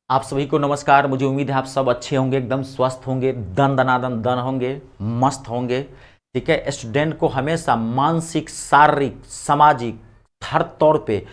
आप सभी को नमस्कार। मुझे उम्मीद है आप सब अच्छे होंगे, एकदम स्वस्थ होंगे, दन दनादन दन होंगे, मस्त होंगे। ठीक है। स्टूडेंट को हमेशा मानसिक, शारीरिक, सामाजिक हर तौर पे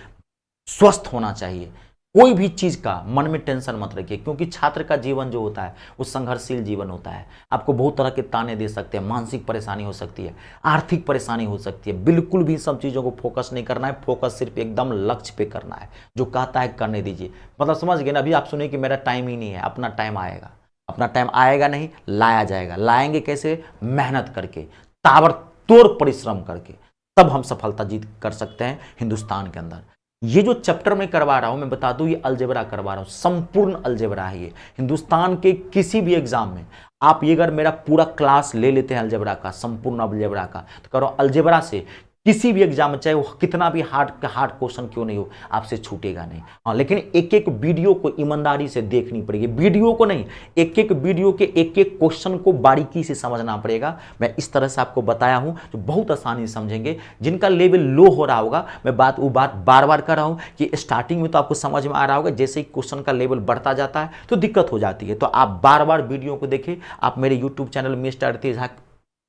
स्वस्थ होना चाहिए। कोई भी चीज का मन में टेंशन मत रखिए, क्योंकि छात्र का जीवन जो होता है वो संघर्षशील जीवन होता है। आपको बहुत तरह के ताने दे सकते हैं, मानसिक परेशानी हो सकती है, आर्थिक परेशानी हो सकती है। बिल्कुल भी सब चीज़ों को फोकस नहीं करना है, फोकस सिर्फ एकदम लक्ष्य पे करना है। जो कहता है करने दीजिए। मतलब समझ गए ना। अभी आप सुनिए कि मेरा टाइम ही नहीं है, अपना टाइम आएगा। अपना टाइम आएगा नहीं, लाया जाएगा। लाएंगे कैसे? मेहनत करके, ताबड़तोड़ परिश्रम करके, तब हम सफलता जीत कर सकते हैं हिंदुस्तान के अंदर। ये जो चैप्टर मैं करवा रहा हूं, मैं बता दूं, ये अलजेब्रा करवा रहा हूं, संपूर्ण अलजेब्रा है ये। हिंदुस्तान के किसी भी एग्जाम में आप ये अगर मेरा पूरा क्लास ले लेते हैं अलजेब्रा का, संपूर्ण अलजेब्रा का, तो करो अलजेब्रा से किसी भी एग्जाम में, चाहे वो कितना भी हार्ड क्वेश्चन क्यों नहीं हो, आपसे छूटेगा नहीं। हाँ, लेकिन एक एक वीडियो को ईमानदारी से देखनी पड़ेगी। वीडियो को नहीं, एक एक वीडियो के एक एक क्वेश्चन को बारीकी से समझना पड़ेगा। मैं इस तरह से आपको बताया हूं जो बहुत आसानी से समझेंगे। जिनका लेवल लो हो रहा होगा, मैं वो बात बार बार कर रहा हूं कि स्टार्टिंग में तो आपको समझ में आ रहा होगा, जैसे ही क्वेश्चन का लेवल बढ़ता जाता है तो दिक्कत हो जाती है। तो आप बार बार वीडियो को देखें। आप मेरे यूट्यूब चैनल मिस्टर अरतेज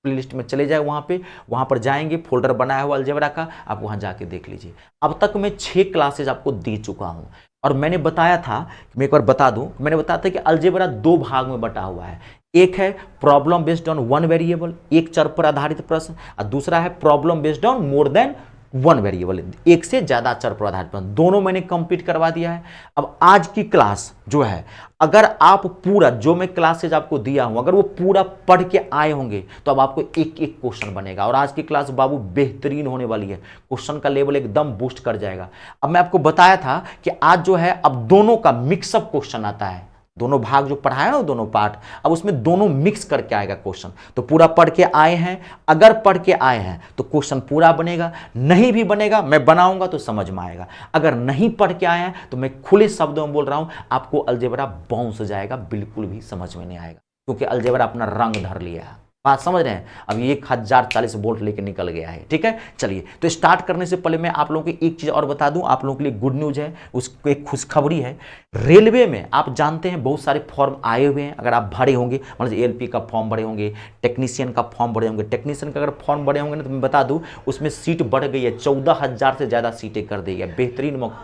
प्लेलिस्ट में चले जाए, वहां पर जाएंगे, फोल्डर बनाया हुआ अलजेब्रा का, आप वहां जाके देख लीजिए। अब तक मैं 6 क्लासेज आपको दे चुका हूं, और मैंने बताया था, मैं एक बार बता दूं, मैंने बताया था कि अलजेब्रा 2 भाग में बटा हुआ है। एक है problem based on one variable, एक चर पर आधारित प्रश्न, और दूसरा है problem based on more than one variable, एक से ज्यादा चर पर आधारित प्रश्न। दोनों मैंने कंप्लीट करवा दिया है। अब आज की क्लास जो है, अगर आप पूरा जो मैं क्लासेज आपको दिया हूं, अगर वो पूरा पढ़ के आए होंगे, तो अब आपको एक एक क्वेश्चन बनेगा। और आज की क्लास बाबू बेहतरीन होने वाली है, क्वेश्चन का लेवल एकदम बूस्ट कर जाएगा। अब मैं आपको बताया था कि आज जो है अब दोनों का मिक्सअप क्वेश्चन आता है। दोनों भाग जो पढ़ाया ना, दोनों पार्ट, अब उसमें दोनों मिक्स करके आएगा क्वेश्चन। तो पूरा पढ़ के आए हैं, अगर पढ़ के आए हैं तो क्वेश्चन पूरा बनेगा। नहीं भी बनेगा, मैं बनाऊंगा तो समझ में आएगा। अगर नहीं पढ़ के आए हैं तो मैं खुले शब्दों में बोल रहा हूं, आपको अलजेब्रा बाउंस जाएगा, बिल्कुल भी समझ में नहीं आएगा, क्योंकि अलजेब्रा अपना रंग धर लिया है। बात समझ रहे हैं? अब 1040 वोल्ट लेके निकल गया है। ठीक है, चलिए। तो स्टार्ट करने से पहले मैं आप लोगों को एक चीज और बता दूं, आप लोगों के लिए गुड न्यूज है, उसको एक खुशखबरी है। रेलवे में आप जानते हैं बहुत सारे फॉर्म आए हुए हैं। अगर आप भरे होंगे, मतलब एलपी का फॉर्म भरे होंगे, टेक्नीशियन का फॉर्म भरे होंगे, टेक्नीशियन का अगर फॉर्म भरे होंगे ना, तो मैं बता दूं उसमें सीट बढ़ गई है, 14,000 से ज्यादा सीटें कर दी है। बेहतरीन मौका,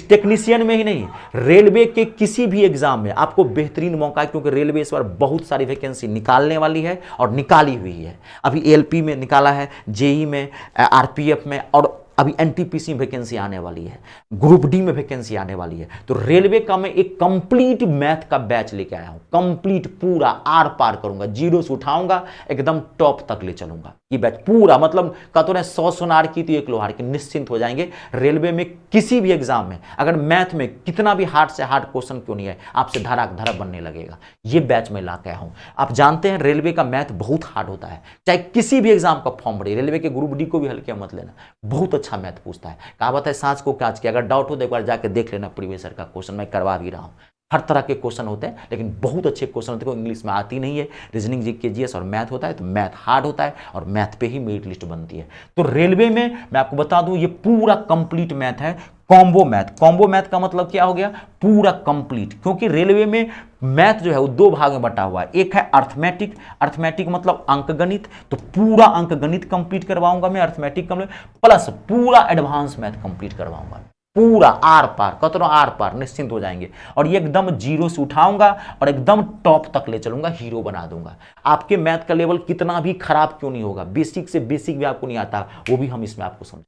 टेक्नीशियन में ही नहीं, रेलवे के किसी भी एग्जाम में आपको बेहतरीन मौका है, क्योंकि रेलवे इस बार बहुत सारी वैकेंसी निकालने वाली है और निकाली हुई है। अभी एलपी में निकाला है, जेई में, आरपीएफ में, और अभी एनटीपीसी में वैकेंसी आने वाली है, ग्रुप डी में वैकेंसी आने वाली है। तो रेलवे का मैं एक कंप्लीट मैथ का बैच लेके आया हूं, कंप्लीट पूरा आर पार करूंगा, जीरो से उठाऊंगा, एकदम टॉप तक ले चलूंगा। ये बैच पूरा, मतलब कहते हैं 100 सुनार की तो 1 लोहार की, निश्चिंत हो जाएंगे। रेलवे में किसी भी एग्जाम में अगर मैथ में कितना भी हार्ड से हार्ड क्वेश्चन क्यों नहीं है, आपसे धड़ाक धड़ा बनने लगेगा। ये बैच में ला के आया हूं। आप जानते हैं रेलवे का मैथ बहुत हार्ड होता है, चाहे किसी भी एग्जाम का फॉर्म भरे, रेलवे के ग्रुप डी को भी हल्के मत लेना, बहुत अच्छा मैथ पूछता है। कहावत है सांझ को काज किया, अगर डाउट हो तो एक बार जाकर देख लेना प्रीवियस ईयर का क्वेश्चन, मैं करवा भी रहा हूं। हर तरह के क्वेश्चन होते हैं, लेकिन बहुत अच्छे क्वेश्चन होते हैं, इंग्लिश में आती नहीं है। रीजनिंग, जीके, जीएस और मैथ होता है, तो मैथ हार्ड होता है और मैथ पे ही मेरिट लिस्ट बनती है। तो रेलवे में मैं आपको बता दूं, ये पूरा कंप्लीट मैथ है, कॉम्बो मैथ। कॉम्बो मैथ का मतलब क्या हो गया? पूरा कंप्लीट, क्योंकि रेलवे में मैथ जो है वो 2 भाग में बटा हुआ है। एक है अर्थमेटिक, अर्थमेटिक मतलब अंकगणित, तो पूरा अंकगणित कंप्लीट करवाऊंगा मैं, अर्थमेटिक कंप्लीट, प्लस पूरा एडवांस मैथ कंप्लीट करवाऊंगा, पूरा आर पार, कतरो आर पार, निश्चिंत हो जाएंगे। और ये एकदम जीरो से उठाऊंगा और एकदम टॉप तक ले चलूंगा, हीरो बना दूंगा। आपके मैथ का लेवल कितना भी खराब क्यों नहीं होगा, बेसिक से बेसिक भी आपको नहीं आता, वो भी हम इसमें आपको समझ,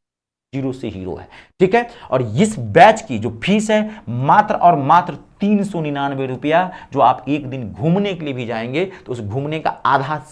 जीरो से हीरो है। ठीक है। और इस बैच की जो फीस है, मात्र और मात्र 399 रुपया, जो आप एक दिन घूमने के लिए भी जाएंगे तो उस घूमने का आधा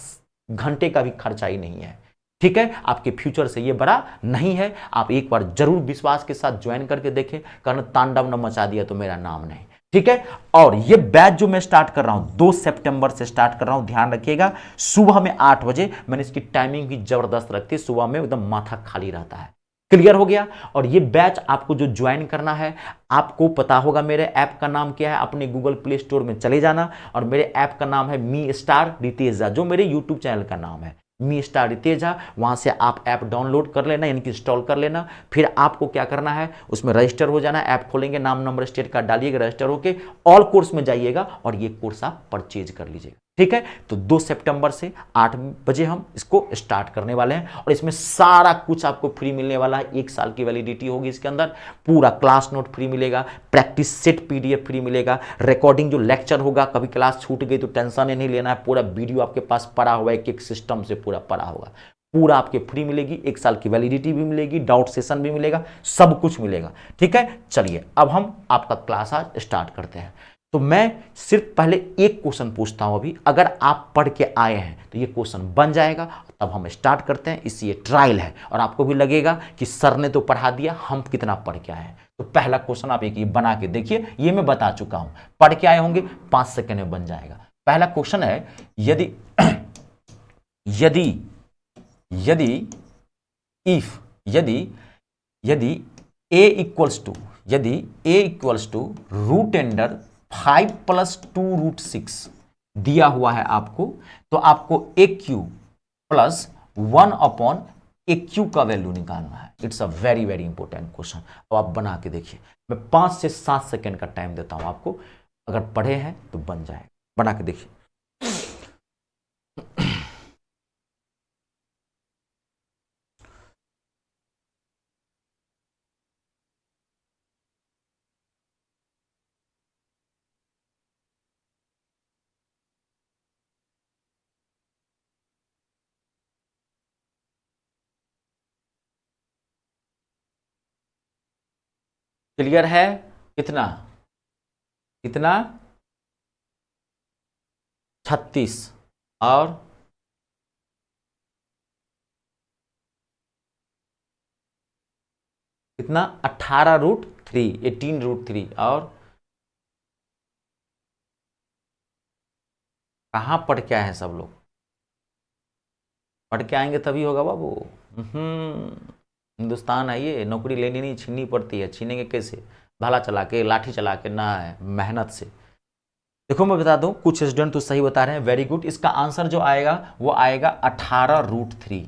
घंटे का भी खर्चा ही नहीं है। ठीक है, आपके फ्यूचर से ये बड़ा नहीं है। आप एक बार जरूर विश्वास के साथ ज्वाइन करके देखें, कर्ण तांडव न मचा दिया तो मेरा नाम नहीं। ठीक है। और ये बैच जो मैं स्टार्ट कर रहा हूं, 2 सितंबर से स्टार्ट कर रहा हूं, ध्यान रखिएगा। सुबह में 8 बजे, मैंने इसकी टाइमिंग भी जबरदस्त रखती है, सुबह में एकदम माथा खाली रहता है। क्लियर हो गया? और ये बैच आपको जो ज्वाइन करना है, आपको पता होगा मेरे ऐप का नाम क्या है, अपने गूगल प्ले स्टोर में चले जाना, और मेरे ऐप का नाम है मी स्टार रितेश, जो मेरे यूट्यूब चैनल का नाम है। मी स्टार रितेजा, वहाँ से आप ऐप डाउनलोड कर लेना, यानी कि इंस्टॉल कर लेना। फिर आपको क्या करना है, उसमें रजिस्टर हो जाना, ऐप खोलेंगे, नाम नंबर स्टेट कार्ड डालिएगा, रजिस्टर होके ऑल कोर्स में जाइएगा और ये कोर्स आप परचेज कर लीजिएगा। ठीक है, तो 2 सितंबर से 8 बजे हम इसको स्टार्ट करने वाले हैं और इसमें सारा कुछ आपको फ्री मिलने वाला है। 1 साल की वैलिडिटी होगी इसके अंदर, पूरा क्लास नोट फ्री मिलेगा, प्रैक्टिस सेट पीडीएफ फ्री मिलेगा, रिकॉर्डिंग जो लेक्चर होगा, कभी क्लास छूट गई तो टेंशन ही नहीं लेना है, पूरा वीडियो आपके पास पड़ा हुआ है, एक सिस्टम से पूरा पड़ा होगा, पूरा आपके फ्री मिलेगी। 1 साल की वैलिडिटी भी मिलेगी, डाउट सेशन भी मिलेगा, सब कुछ मिलेगा। ठीक है, चलिए अब हम आपका क्लास आज स्टार्ट करते हैं। तो मैं सिर्फ पहले एक क्वेश्चन पूछता हूं अभी, अगर आप पढ़ के आए हैं तो ये क्वेश्चन बन जाएगा, तब हम स्टार्ट करते हैं। इसी ये ट्रायल है और आपको भी लगेगा कि सर ने तो पढ़ा दिया, हम कितना पढ़ के आए हैं। तो पहला क्वेश्चन आप एक ये बना के देखिए, ये मैं बता चुका हूं, पढ़ के आए होंगे, 5 सेकंड में बन जाएगा। पहला क्वेश्चन है, यदि यदि यदि इफ यदि यदि a equals to root under 5 + 2√6 दिया हुआ है आपको, तो आपको ए क्यू प्लस 1/AQ का वैल्यू निकालना है। It's a very very important question. अब आप बना के देखिए, मैं 5 से 7 सेकंड का टाइम देता हूं आपको, अगर पढ़े हैं तो बन जाएगा। बना के देखिए। क्लियर है? कितना कितना 36 और कितना 18√3, 18√3 और कहाँ पढ़ के आए हैं सब लोग? पढ़ के आएंगे तभी होगा बाबू। हिंदुस्तान है ये, नौकरी लेनी नहीं छीननी पड़ती है। छीनेंगे कैसे? भाला चला के, लाठी चला के ना, है मेहनत से। देखो मैं बता दूं, कुछ स्टूडेंट तो सही बता रहे हैं, वेरी गुड। इसका आंसर जो आएगा वो आएगा 18√3।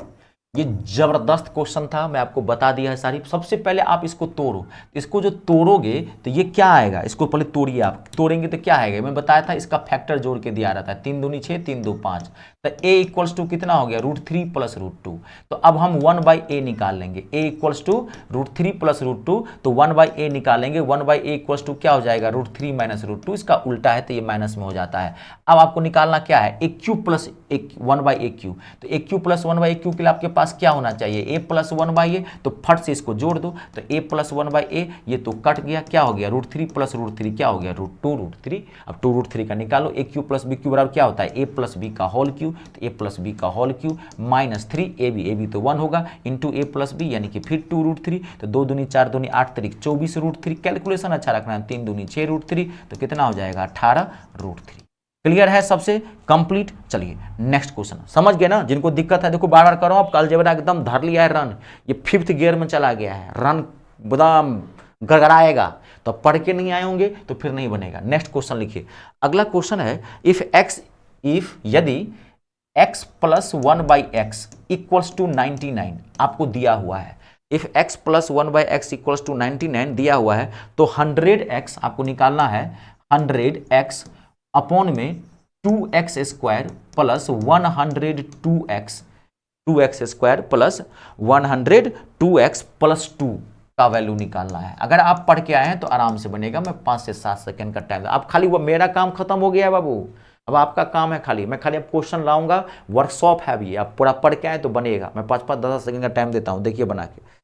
ये जबरदस्त क्वेश्चन था, मैं आपको बता दिया है सारी। सबसे पहले आप इसको तोड़ो, इसको जो तोड़ोगे तो ये क्या आएगा, इसको पहले तोड़िए। आप तोड़ेंगे तो क्या आएगा, मैं बताया था इसका फैक्टर जोड़ के दिया रहता है, 3 दूनी 6, 3 2 5। तो a इक्वल्स टू कितना हो गया, √3 + √2। तो अब हम 1/a निकाल लेंगे, a इक्वल्स टू √3 + √2, तो 1/a निकालेंगे। 1/a इक्वल्स टू क्या हो जाएगा, √3 - √2। इसका उल्टा है तो ये माइनस में हो जाता है। अब आपको निकालना क्या है, AQ + 1/AQ। तो AQ + 1/AQ के लिए आपके पास क्या होना चाहिए, a + 1/a। तो फट से इसको जोड़ दो, तो a + 1/a, ये तो कट गया, क्या हो गया, √3 + √3 क्या हो गया, √2√3। अब 2√3 का निकालो, AQ + BQ बराबर क्या होता है, a + b का होल क्यू, तो a + b का होल क्यू -3ab तो 1 होगा, इंटू a + b यानी कि फिर 2√3। तो 2 दूनी 4 दूनी 8 तरीक 24√3। कैलकुलेशन अच्छा रखना है, 3 दूनी 6√3, तो कितना हो जाएगा, 18√3। क्लियर है सबसे कंप्लीट? चलिए नेक्स्ट क्वेश्चन। समझ गए ना? जिनको दिक्कत है देखो, बार बार करो, आप अलजेब्रा एकदम धर लिया है रन, ये 5th गियर में चला गया है, रन बदाम गड़गड़ाएगा। तो पढ़ के नहीं आए होंगे तो फिर नहीं बनेगा। नेक्स्ट क्वेश्चन लिखिए। अगला क्वेश्चन है, यदि x + 1/x इक्वल्स टू 99 आपको दिया हुआ है। If x + 1/x equals to 99 दिया हुआ है, तो 100x आपको निकालना है। 100x अपॉन में 2x² plus 102x, 2x² plus 102x + 2 का वैल्यू निकालना है। अगर आप पढ़ के आए हैं तो आराम से बनेगा। मैं 5 से 7 सेकंड का टाइम, अब खाली वो मेरा काम खत्म हो गया है बाबू, अब आपका काम है खाली, मैं खाली अब क्वेश्चन लाऊंगा, वर्कशॉप है अभी, आप पूरा पढ़ के आए तो बनेगा। मैं 5-5, 10 सेकंड का टाइम देता हूं, देखिए बना के।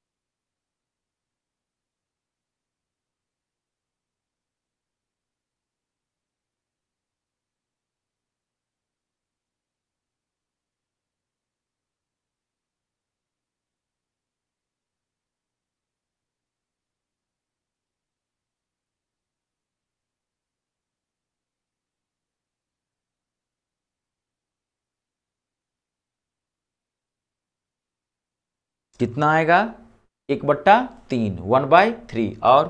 कितना आएगा, 1/3, 1/3। और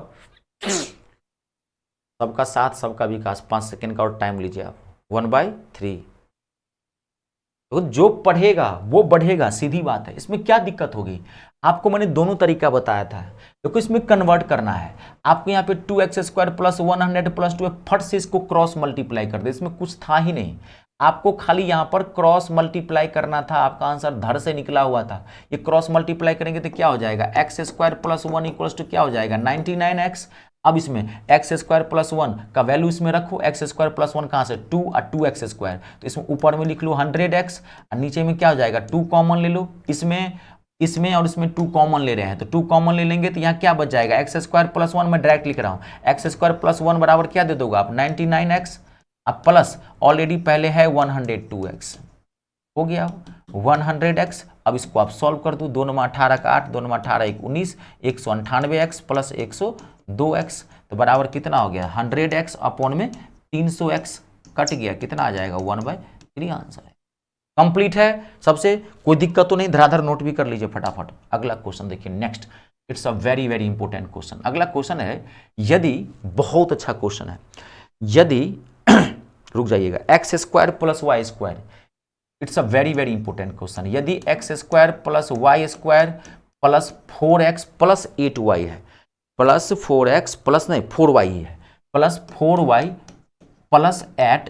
सबका साथ सबका विकास, 5 सेकंड का और टाइम लीजिए आप। 1/3 तो जो पढ़ेगा वो बढ़ेगा, सीधी बात है, इसमें क्या दिक्कत होगी। आपको मैंने दोनों तरीका बताया था, क्योंकि इसमें कन्वर्ट करना है आपको। यहाँ पे 2x² प्लस 100 प्लस 2 फट से इसको क्रॉस मल्टीप्लाई कर दे, इसमें कुछ था ही नहीं, आपको खाली यहाँ पर क्रॉस मल्टीप्लाई करना था, आपका आंसर धड़ से निकला हुआ था। ये क्रॉस मल्टीप्लाई करेंगे तो क्या हो जाएगा, x² प्लस 1 इक्वल्स टू क्या हो जाएगा 99x। अब इसमें x² प्लस 1 का वैल्यू इसमें रखो, x² प्लस 1 कहाँ से 2 और 2x², तो इसमें ऊपर में लिख लो 100x और नीचे में क्या हो जाएगा 2 कॉमन ले लो, इसमें और इसमें 2 कॉमन ले रहे हैं तो 2 कॉमन ले लेंगे तो यहाँ क्या बच जाएगा x² प्लस 1, मैं डायरेक्ट लिख रहा हूँ x² प्लस 1 बराबर क्या दे दोगे आप 99x, अब प्लस ऑलरेडी पहले है 102x, हो गया 100x। अब इसको आप सॉल्व कर दो, 2 9 18 का 8, 2 9 18 1 19, 198x प्लस 102x तो बराबर कितना हो गया 100x अपॉन में 300x कट गया, कितना आ जाएगा 1/3 आंसर है। कंप्लीट है सबसे, कोई दिक्कत तो नहीं, धराधर नोट भी कर लीजिए फटाफट। अगला क्वेश्चन देखिए next, it's a very very important question. अगला क्वेश्चन है, यदि, बहुत अच्छा क्वेश्चन है, यदि रुक जाइएगा, x² plus y², it's a very very important question. यदि x² plus y² plus 4x plus 8y है, प्लस 4x प्लस नहीं 4y ही है, plus 4y plus 8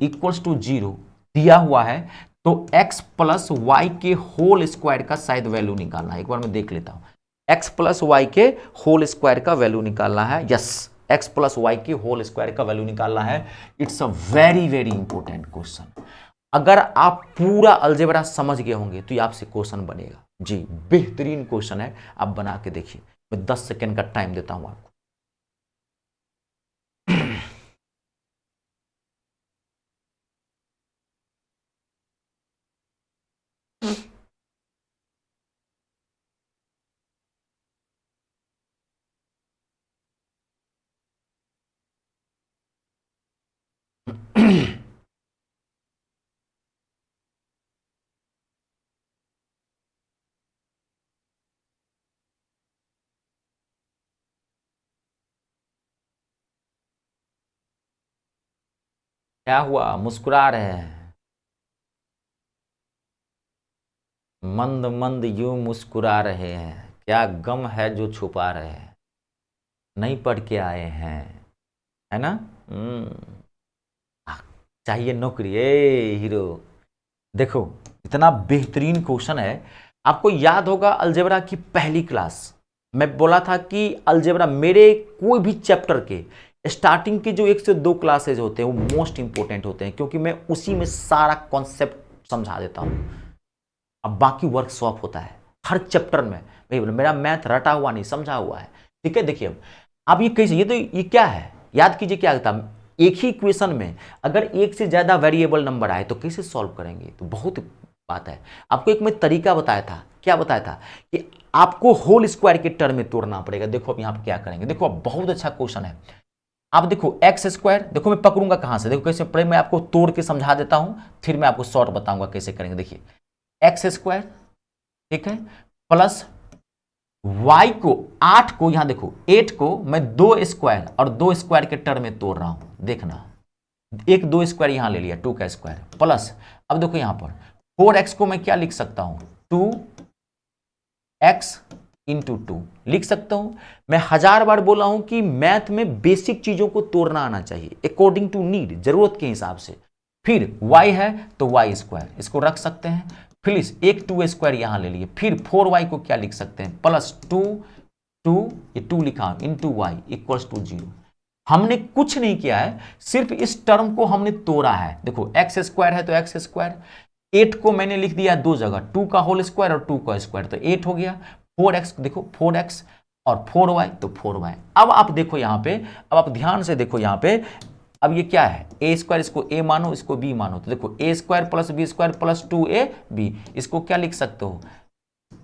equals to 0 दिया हुआ है, तो x प्लस वाई के होल स्क्वायर का शायद वैल्यू निकालना है। एक बार मैं देख लेता हूं, x प्लस वाई के होल स्क्वायर का वैल्यू निकालना है। यस, x प्लस वाई के होल स्क्वायर का वैल्यू निकालना है। It's a very very important question. अगर आप पूरा अलजेब्रा समझ गए होंगे तो ये आपसे क्वेश्चन बनेगा जी, बेहतरीन क्वेश्चन है, आप बना के देखिए। मैं 10 सेकेंड का टाइम देता हूं आपको। क्या हुआ, मुस्कुरा रहे हैं, मंद मंद यूं मुस्कुरा रहे हैं, क्या गम है जो छुपा रहे हैं, नहीं पढ़ के आए हैं, है ना। चाहिए नौकरी ए हीरो। देखो इतना बेहतरीन क्वेश्चन है। आपको याद होगा अलजेब्रा की पहली क्लास मैं बोला था कि अलजेब्रा मेरे कोई भी चैप्टर के स्टार्टिंग के जो 1 से 2 क्लासेज होते हैं वो मोस्ट इंपॉर्टेंट होते हैं, क्योंकि मैं उसी में सारा कॉन्सेप्ट समझा देता हूं। अब बाकी वर्कशॉप होता है हर चैप्टर में, भाई मेरा मैथ रटा हुआ नहीं, समझा हुआ है। ठीक है, देखिए अब ये कैसे, ये क्या है, याद कीजिए क्या था, एक ही इक्वेशन में अगर एक से ज्यादा वेरिएबल नंबर आए तो कैसे सॉल्व करेंगे, तो बहुत बात है। आपको एक मैं तरीका बताया था, क्या बताया था कि आपको होल स्क्वायर के टर्म में तोड़ना पड़ेगा। देखो अब यहाँ पे क्या करेंगे, देखो अब बहुत अच्छा क्वेश्चन है। आप देखो x², देखो मैं पकड़ूंगा कहां से, देखो कैसे, पहले मैं आपको तोड़ के समझा देता हूं, फिर मैं आपको शॉर्ट बताऊंगा कैसे करेंगे। देखिए x², ठीक है, प्लस y को 8 को, यहां देखो 8 को मैं 2² और 2² के टर्म में तोड़ रहा हूं, देखना, एक 2² यहां ले लिया 2 का स्क्वायर, प्लस अब देखो यहां पर 4x को मैं क्या लिख सकता हूं 2x इंटू 2 लिख सकता हूं। मैं 1000 बार बोला हूं कि मैथ में बेसिक चीजों को तोड़ना आना चाहिए अकॉर्डिंग टू नीड, जरूरत के हिसाब से। फिर y है तो y², इसको रख सकते हैं, फिर एक 2² यहां ले लिए, फिर 4y को क्या लिख सकते हैं प्लस 2 लिखा इंटू y इक्वल्स टू 0। हमने कुछ नहीं किया है, सिर्फ इस टर्म को हमने तोड़ा है। देखो x² है तो x², 8 को मैंने लिख दिया 2 जगह, 2 का होल स्क्वायर और 2 का स्क्वायर, तो 8 हो गया। 4x देखो 4x और 4y तो 4y। अब आप देखो यहां पे, अब आप ध्यान से देखो यहां पे, अब ये क्या है a², इसको a मानो इसको b मानो, तो देखो a² plus b² plus 2ab, इसको क्या लिख सकते हो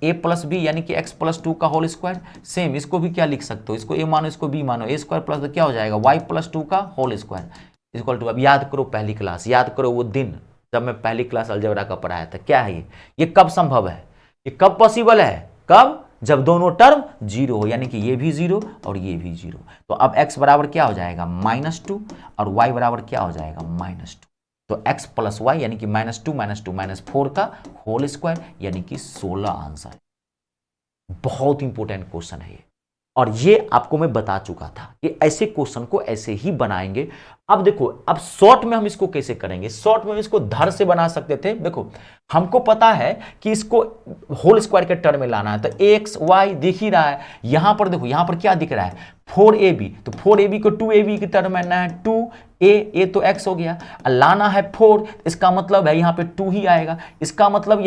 a प्लस बी यानी कि x प्लस 2 का होल स्क्वायर। सेम इसको भी क्या लिख सकते हो, इसको a मानो इसको b मानो, a² प्लस क्या हो जाएगा y प्लस 2 का होल स्क्वायर इक्वल टू। अब याद करो पहली क्लास, याद करो वो दिन जब मैं पहली क्लास अलजेब्रा का पढ़ाया था। क्या है ये कब संभव है, ये कब पॉसिबल है, कब, जब दोनों टर्म 0 हो, यानी कि ये भी 0 और ये भी 0। तो अब x बराबर क्या हो जाएगा -2 और y बराबर क्या हो जाएगा -2। तो x प्लस वाई यानी कि -2 का होल स्क्वायर यानी कि 16 आंसर। बहुत इंपॉर्टेंट क्वेश्चन है ये, और ये आपको मैं बता चुका था कि ऐसे क्वेश्चन को ऐसे ही बनाएंगे। अब देखो, अब शॉर्ट में हम इसको कैसे करेंगे? शॉर्ट में हम इसको धर से बना सकते थे। देखो हमको पता है कि इसको होल स्क्वायर के टर्म में लाना है, तो एक्स वाई दिख ही रहा है। यहां पर देखो, यहां पर क्या दिख रहा है? 4ab, तो 4ab को 2ab की टर्म में लाना है। 2a तो x हो गया, लाना है 4, इसका मतलब है यहां पे 2 ही आएगा। इसका मतलब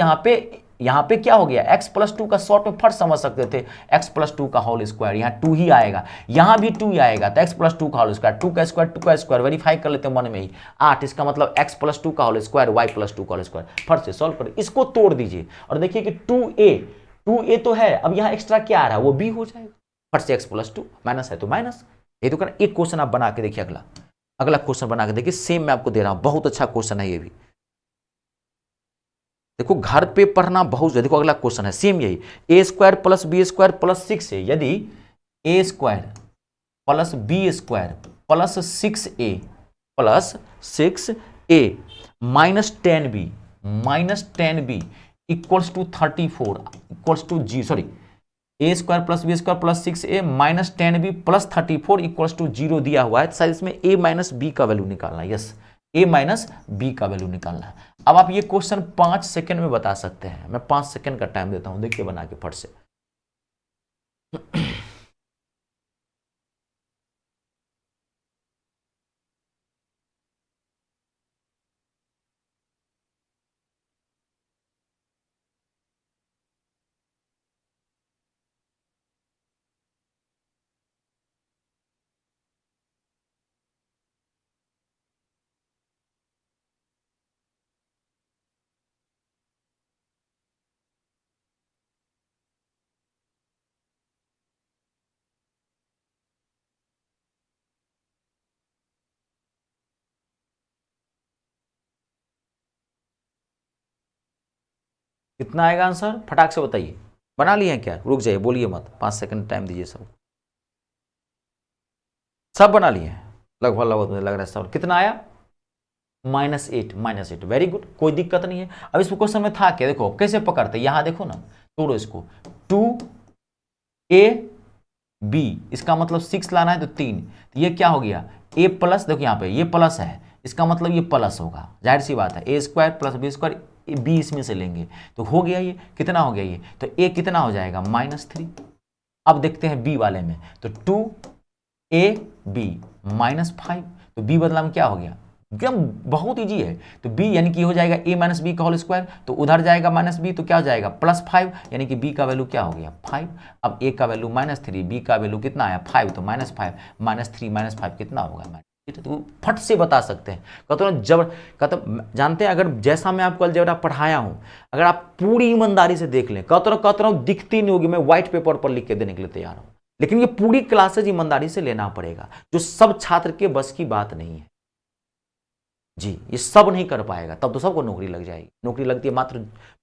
यहां पे क्या हो गया? x प्लस 2 का शॉर्ट में फट समझ सकते थे, x प्लस 2 का होल स्क्वायर, यहां 2 ही आएगा, यहां भी 2 ही आएगा, तो x प्लस 2 का होल स्क्वायर, 2 का स्क्वायर वेरीफाई कर लेते हैं मन में ही, 8। इसका मतलब x प्लस 2 का होल स्क्वायर, y प्लस 2 का होल स्क्वायर। फट से सॉल्व करें, इसको तोड़ दीजिए और देखिए कि 2a तो है, अब यहां एक्स्ट्रा क्या आ रहा है? वो b हो जाएगा। फट से x प्लस 2 माइनस है तो माइनस। ये तो करना। एक क्वेश्चन आप बना के देखिए, अगला क्वेश्चन बना के देखिए, सेम मैं आपको दे रहा हूं, बहुत अच्छा क्वेश्चन है ये भी। देखो घर पे पढ़ना बहुत जरूरी। देखो अगला क्वेश्चन है सेम यही, a square plus b square plus 6 है। यदि a square plus b square plus 6a plus 6a -10b equals to 34 equals to जी, sorry, a square plus b square plus 6a -10b plus 34 equals to 0 दिया हुआ है। शायद इसमें a minus b का value निकालना है। यस, a माइनस बी का वैल्यू निकालना है। अब आप ये क्वेश्चन 5 सेकंड में बता सकते हैं। मैं 5 सेकंड का टाइम देता हूं, देखिए बना के फट से। कितना आएगा आंसर? फटाक से बताइए। बना लिए हैं क्या? रुक जाइए, बोलिए मत, 5 सेकंड टाइम दीजिए। सब बना लिए हैं लगभग लगभग, मुझे लग रहा है सब। कितना आया? -8 वेरी गुड, कोई दिक्कत नहीं है। अब इस क्वेश्चन में था क्या? देखो कैसे पकड़ते, यहां देखो ना, तोड़ो इसको। 2ab, इसका मतलब 6 लाना है तो 3, तो ये क्या हो गया? a प्लस, देखो यहाँ पे ये प्लस है, इसका मतलब ये प्लस होगा, जाहिर सी बात है। A square plus b square, b इसमें से लेंगे तो हो गया ये, कितना हो गया ये? तो a कितना हो जाएगा? -3। अब देखते हैं b वाले में, तो 2ab -5, तो b बदला में क्या हो गया? एकदम बहुत इजी है। तो b यानी कि हो जाएगा a माइनस बी का होल स्क्वायर, तो उधर जाएगा -b, तो क्या हो जाएगा? +5, यानी कि b का वैल्यू क्या हो गया? 5। अब a का वैल्यू -3, b का वैल्यू कितना आया? 5, तो -5 -3 -5 कितना होगा? तो फट से बता सकते हैं। कहते जानते हैं, अगर जैसा मैं आपको अलजेब्रा पढ़ाया हूं, अगर आप पूरी ईमानदारी से देख लें, कहता हूं दिखती नहीं होगी, मैं व्हाइट पेपर पर लिख के देने के लिए तैयार हूं, लेकिन ये पूरी क्लासेज ईमानदारी से लेना पड़ेगा, जो सब छात्र के बस की बात नहीं है जी। ये सब नहीं कर पाएगा, तब तो सबको नौकरी लग जाएगी। नौकरी लगती है मात्र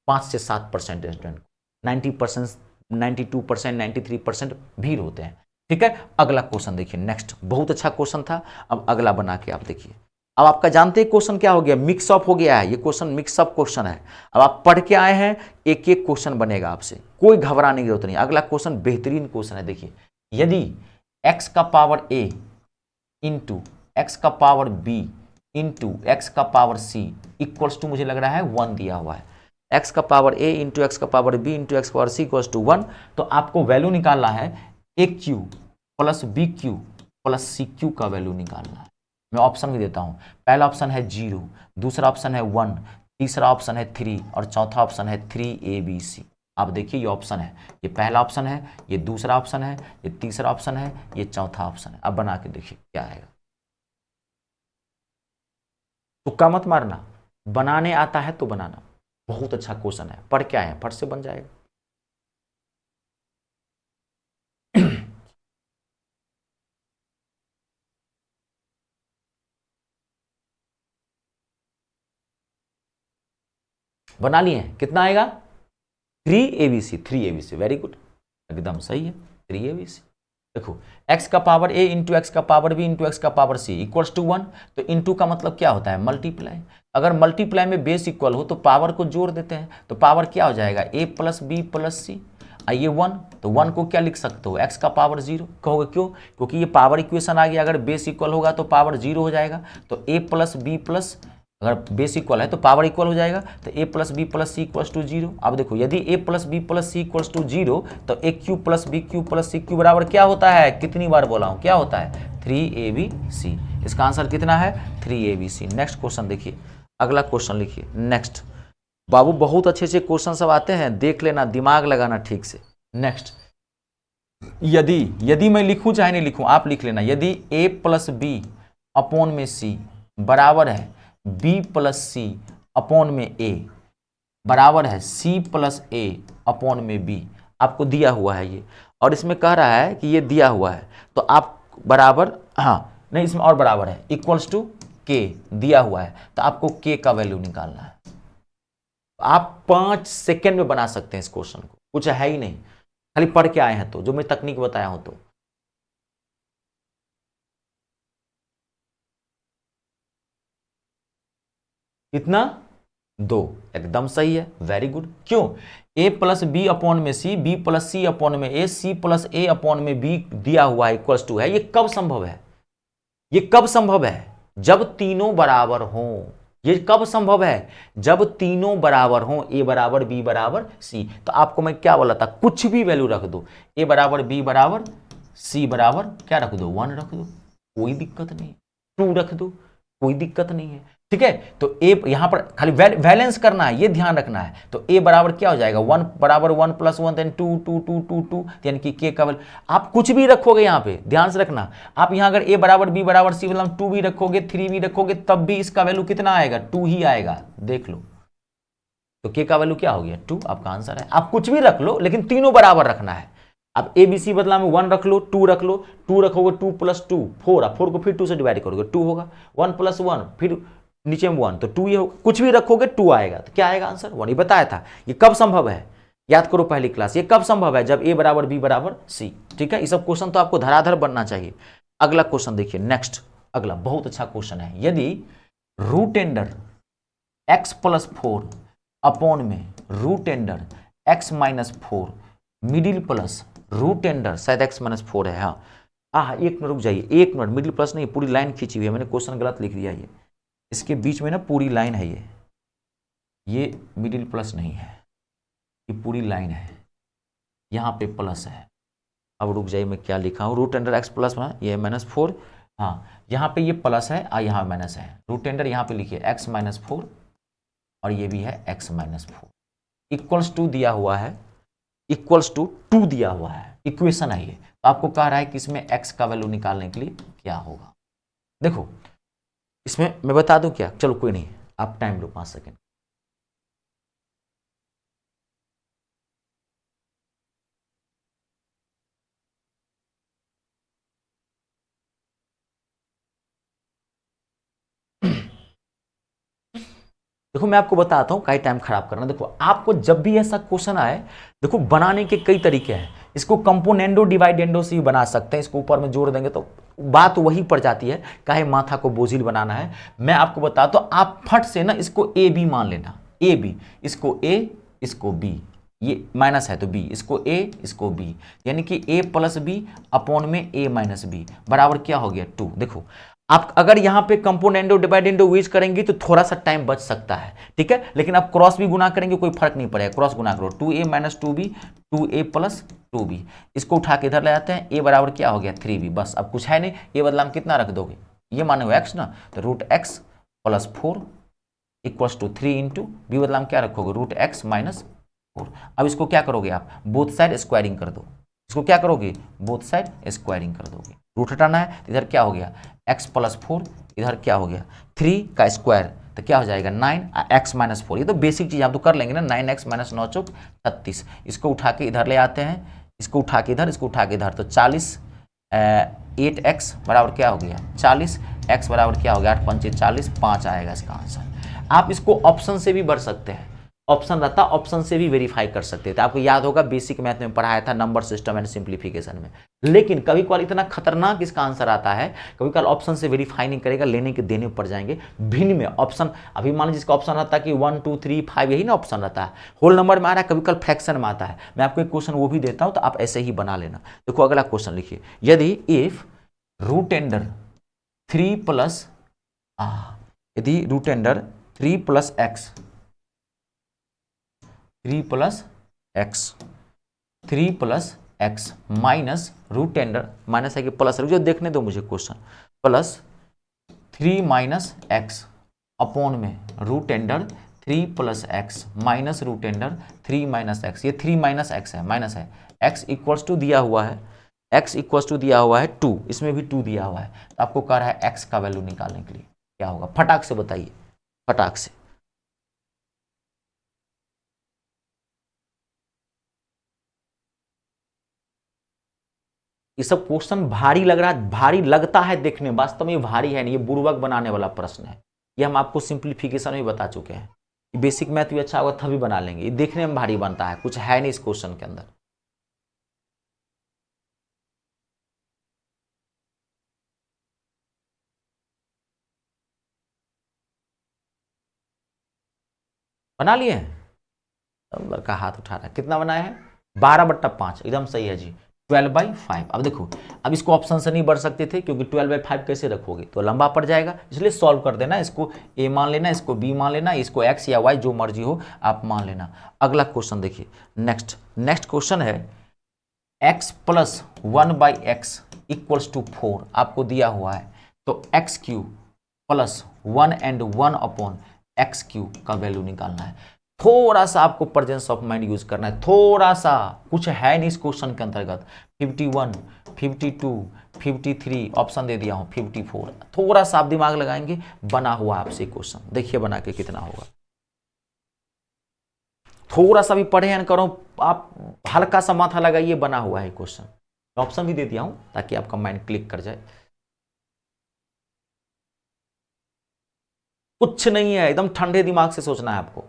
5 से 7% स्टूडेंट को, 90%, 92%, 93% भीड़ होते हैं। ठीक है, अगला क्वेश्चन देखिए, नेक्स्ट। बहुत अच्छा क्वेश्चन था, अब अगला बना के आप देखिए। अब आपका जानते हैं क्वेश्चन क्या हो गया? मिक्सअप हो गया है, ये क्वेश्चन मिक्सअप क्वेश्चन है। अब आप पढ़ के आए हैं, एक एक क्वेश्चन बनेगा आपसे, कोई घबराने की जरूरत नहीं। अगला क्वेश्चन बेहतरीन क्वेश्चन है, देखिए। यदि x का पावर a इंटू एक्स का पावर b इंटू एक्स का पावर c इक्वल्स टू, मुझे लग रहा है 1 दिया हुआ है, x का पावर a इंटू एक्स का power b into x power c equals to 1, तो आपको वैल्यू निकालना है a cube plus B cube plus C cube का वैल्यू निकालना है। मैं ऑप्शन भी देता हूं, पहला ऑप्शन है 0, दूसरा ऑप्शन है 1, तीसरा ऑप्शन है 3 और चौथा ऑप्शन है 3abc। आप देखिए ये ऑप्शन है, ये पहला ऑप्शन है, ये दूसरा ऑप्शन है, ये तीसरा ऑप्शन है, ये चौथा ऑप्शन है। अब बना के देखिए क्या आएगा। तुक्का मत मारना, बनाने आता है तो बनाना। बहुत अच्छा क्वेश्चन है, पढ़ के आए हैं, फट से बन जाएगा। बना लिए हैं, कितना आएगा? 3abc, 3abc, वेरी गुड, एकदम सही है, 3abc। देखो x का पावर a इंटू एक्स का पावर b इंटू एक्स का पावर c इक्वल्स टू 1। तो इंटू का मतलब क्या होता है? मल्टीप्लाई। अगर मल्टीप्लाई में बेस इक्वल हो तो पावर को जोड़ देते हैं, तो पावर क्या हो जाएगा? a प्लस बी प्लस सी। आइए 1, तो 1 को क्या लिख सकते हो? x का पावर 0। कहोगे क्यों? क्योंकि ये पावर इक्वेशन आ गया, अगर बेस इक्वल होगा तो पावर 0 हो जाएगा। तो a प्लस बी प्लस, अगर बेस इक्वल है तो पावर इक्वल हो जाएगा, तो a plus B plus C equals to 0। अब देखो यदि a plus B plus C equals to 0 तो a cube plus B cube plus C cube बराबर क्या होता है? कितनी बार बोला हूँ, क्या होता है? 3abc। इसका आंसर कितना है? 3abc। नेक्स्ट क्वेश्चन देखिए, अगला क्वेश्चन लिखिए। नेक्स्ट बाबू बहुत अच्छे अच्छे क्वेश्चन सब आते हैं, देख लेना, दिमाग लगाना ठीक से। नेक्स्ट, यदि मैं लिखूं चाहे नहीं लिखूं आप लिख लेना। यदि a प्लस बी अपॉन में c बराबर है b प्लस सी अपॉन में a बराबर है c प्लस a अपॉन में b, आपको दिया हुआ है ये, और इसमें कह रहा है कि ये दिया हुआ है, तो आप बराबर, हाँ नहीं इसमें और बराबर है, इक्वल्स टू k दिया हुआ है, तो आपको k का वैल्यू निकालना है। आप 5 सेकेंड में बना सकते हैं इस क्वेश्चन को, कुछ है ही नहीं, खाली पढ़ के आए हैं तो, जो मैं तकनीक बताया हूं तो। कितना? 2, एकदम सही है, वेरी गुड। क्यों? a प्लस बी अपॉन में c, b प्लस सी अपॉन में a, c plus a upon में b दिया हुआ है, इक्वल्स टू है। ये कब संभव है? ये कब संभव है? जब तीनों बराबर हों। ये कब संभव है? जब तीनों बराबर हों, a बराबर b बराबर c। तो आपको मैं क्या बोला था? कुछ भी वैल्यू रख दो, a बराबर b बराबर c बराबर क्या रख दो? 1 रख दो, कोई दिक्कत नहीं। 2 रख दो, कोई दिक्कत नहीं है, ठीक है। तो a यहां पर खाली बैलेंस करना है, ये ध्यान रखना है। तो a बराबर क्या हो जाएगा? 1 बराबर 1 प्लस 1 देन 2 2 2 2 2, यानी कि k का वैल्यू आप कुछ भी रखोगे, यहां पे ध्यान से रखना। आप यहां अगर a बराबर b बराबर c मतलब 2 भी रखोगे, 3 भी रखोगे, तब भी इसका वैल्यू कितना आएगा? 2 ही आएगा, देख लो। तो k का वैल्यू क्या हो गया? 2, आपका आंसर है। आप कुछ भी रख लो, लेकिन तीनों बराबर रखना है। अब ए बी सी बदला में 1 रख लो, 2 रख लो, 2 रखोगे 2 प्लस 2 4, अब 4 को फिर 2 से डिवाइड करोगे 2 होगा, 1 प्लस 1 फिर नीचे में 1, तो 2 ये होगा। कुछ भी रखोगे 2 आएगा, तो क्या आएगा आंसर? 1 ही बताया था। ये कब संभव है? याद करो पहली क्लास, ये कब संभव है? जब ए बराबर बी बराबर सी, ठीक है। ये सब क्वेश्चन तो आपको धराधर बनना चाहिए। अगला क्वेश्चन देखिए, नेक्स्ट अगला बहुत अच्छा क्वेश्चन है। यदि root under x plus 4 upon में root under x minus 4 middle plus root under, शायद x माइनस 4 है, हाँ एक मिनट रुक जाइए, एक मिनट, मिडिल प्लस नहीं, पूरी लाइन खींची हुई है, मैंने क्वेश्चन गलत लिख दिया। ये इसके बीच में ना पूरी लाइन है, ये मिडिल प्लस नहीं है, ये पूरी लाइन है, यहाँ पे प्लस है। अब रुक जाइए, मैं क्या लिखा हूँ? रूट एंडर x प्लस में ये माइनस 4, हाँ यहाँ पे ये प्लस है और यहाँ माइनस है। रूट एंडर यहाँ पे लिखिए x माइनस 4 और ये भी है x माइनस 4, इक्वल्स टू दिया हुआ है, इक्वल्स टू 2 दिया हुआ है, इक्वेशन है ये। तो आपको कह रहा है कि इसमें x का वैल्यू निकालने के लिए क्या होगा। देखो इसमें मैं बता दूं क्या? चलो कोई नहीं, आप टाइम लो 5 सेकेंड। देखो मैं आपको बताता हूँ, कई टाइम खराब करना। देखो आपको जब भी ऐसा क्वेश्चन आए, देखो बनाने के कई तरीके हैं। इसको कंपोनेंडो डिवाइडेंडो से भी बना सकते हैं, इसको ऊपर में जोड़ देंगे तो बात वही पड़ जाती है, काहे माथा को बोझिल बनाना है। मैं आपको बताता हूँ, आप फट से ना इसको ए बी मान लेना, ए बी, इसको ए इसको बी, ये माइनस है तो बी, इसको ए इसको बी, यानी कि ए प्लस बी अपॉन में ए माइनस बी बराबर क्या हो गया? 2। देखो आप अगर यहाँ पे कंपोनेंडो डिवाइडेंडो यूज करेंगे तो थोड़ा सा टाइम बच सकता है, ठीक है। लेकिन आप क्रॉस भी गुना करेंगे कोई फर्क नहीं पड़ेगा, क्रॉस गुना करो, 2a minus 2b 2a plus 2b, इसको उठा के इधर ले जाते हैं, a बराबर क्या हो गया? 3b। बस अब कुछ है नहीं, ये बदला में कितना रख दोगे? ये माने हो x ना, तो root X plus 4 equals to 3 into B बदला में क्या रखोगे? Root X minus 4। अब इसको क्या करोगे आप? बोथ साइड स्क्वायरिंग कर दो। इसको क्या करोगे? बोथ साइड स्क्वायरिंग कर दोगे। रूट हटाना है तो इधर क्या हो गया? x प्लस 4, इधर क्या हो गया? 3 का स्क्वायर, तो क्या हो जाएगा? 9 x माइनस 4। ये तो बेसिक चीज़ आप तो कर लेंगे ना, 9x माइनस 9 चौक 36। इसको उठा के इधर ले आते हैं, इसको उठा के इधर, इसको उठा के इधर, तो 40 8x बराबर क्या हो गया? 40, x बराबर क्या हो गया? 8 पंचे 40, 5 आएगा इसका आंसर। आप इसको ऑप्शन से भी भर सकते हैं, ऑप्शन रहता, ऑप्शन से भी वेरीफाई कर सकते थे। आपको याद होगा बेसिक मैथ में पढ़ाया था नंबर सिस्टम एंड सिंप्लीफिकेशन में। लेकिन कभी कभार इतना खतरनाक इसका आंसर आता है, कभी कभार ऑप्शन से वेरीफाई नहीं करेगा, लेने के देने पड़ जाएंगे भिन्न में ऑप्शन। अभी मान लीजिए इसका ऑप्शन रहता है कि 1 2 3 5, यही ना ऑप्शन रहता है, होल नंबर में आ रहा है, कभी कभी फ्रैक्शन में आता है। मैं आपको एक क्वेश्चन वो भी देता हूं, तो आप ऐसे ही बना लेना। देखो अगला क्वेश्चन लिखिए, यदि इफ रूट एंडर 3 प्लस यदि root under 3 plus x 3 plus x 3 plus x minus root under, minus है कि प्लस है, जो देखने दो मुझे question, plus 3 minus x upon में root under 3 plus x minus root under 3 minus x. ये 3 माइनस एक्स है, माइनस है, एक्स इक्वल्स टू दिया हुआ है, एक्स इक्वल्स टू दिया हुआ है 2, इसमें भी 2 दिया हुआ है। तो आपको कह रहा है एक्स का वैल्यू निकालने के लिए क्या होगा, फटाक से बताइए, फटाक से। ये सब क्वेश्चन भारी लग रहा है, भारी लगता है देखने में, वास्तव में ये भारी है नहीं, ये बुर्बक बनाने वाला प्रश्न है। ये हम आपको सिंप्लीफिकेशन में बता चुके हैं, बेसिक मैथ भी अच्छा होगा तभी बना लेंगे। ये देखने में भारी बनता है, कुछ है नहीं इस क्वेश्चन के अंदर। बना लिए हैं, अब लड़का हाथ उठा रहा है, कितना बनाया है, 12/5, एकदम सही है जी, 12/5। अब देखो, अब इसको ऑप्शन से नहीं बढ़ सकते थे, क्योंकि 12/5 कैसे रखोगे, तो लंबा पड़ जाएगा, इसलिए सॉल्व कर देना, इसको ए मान लेना, इसको बी मान लेना, इसको एक्स या वाई जो मर्जी हो आप मान लेना। अगला क्वेश्चन देखिए, नेक्स्ट क्वेश्चन है X plus 1/x equals to 4 आपको दिया हुआ है, तो X cube plus 1 and 1 upon X cube का वैल्यू निकालना है। थोड़ा सा आपको प्रेजेंस ऑफ माइंड यूज करना है, थोड़ा सा, कुछ है नहीं इस क्वेश्चन के अंतर्गत। 51, 52, 53 ऑप्शन दे दिया हूं, 54, थोड़ा सा आप दिमाग लगाएंगे, बना हुआ आपसे क्वेश्चन, देखिए बना के कितना होगा। थोड़ा सा भी पढ़े या करो आप, हल्का सा माथा लगाइए, बना हुआ है क्वेश्चन। ऑप्शन भी दे दिया हूं ताकि आपका माइंड क्लिक कर जाए। कुछ नहीं है, एकदम ठंडे दिमाग से सोचना है आपको।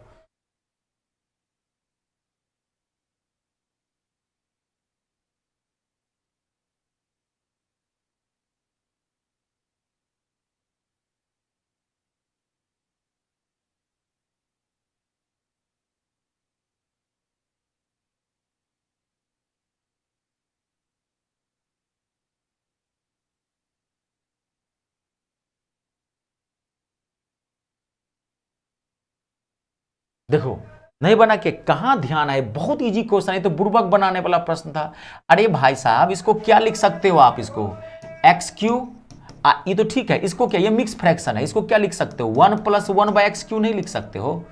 देखो नहीं बना के कहां ध्यान है, बहुत इजी क्वेश्चन है, तो बुर्बक बनाने वाला प्रश्न था। अरे भाई साहब, इसको क्या लिख सकते हो आप, इसको एक्स क्यू, ये तो ठीक है, इसको क्या, ये मिक्स फ्रैक्शन है, इसको क्या लिख सकते हो, 1 + 1/x³ नहीं लिख सकते हो।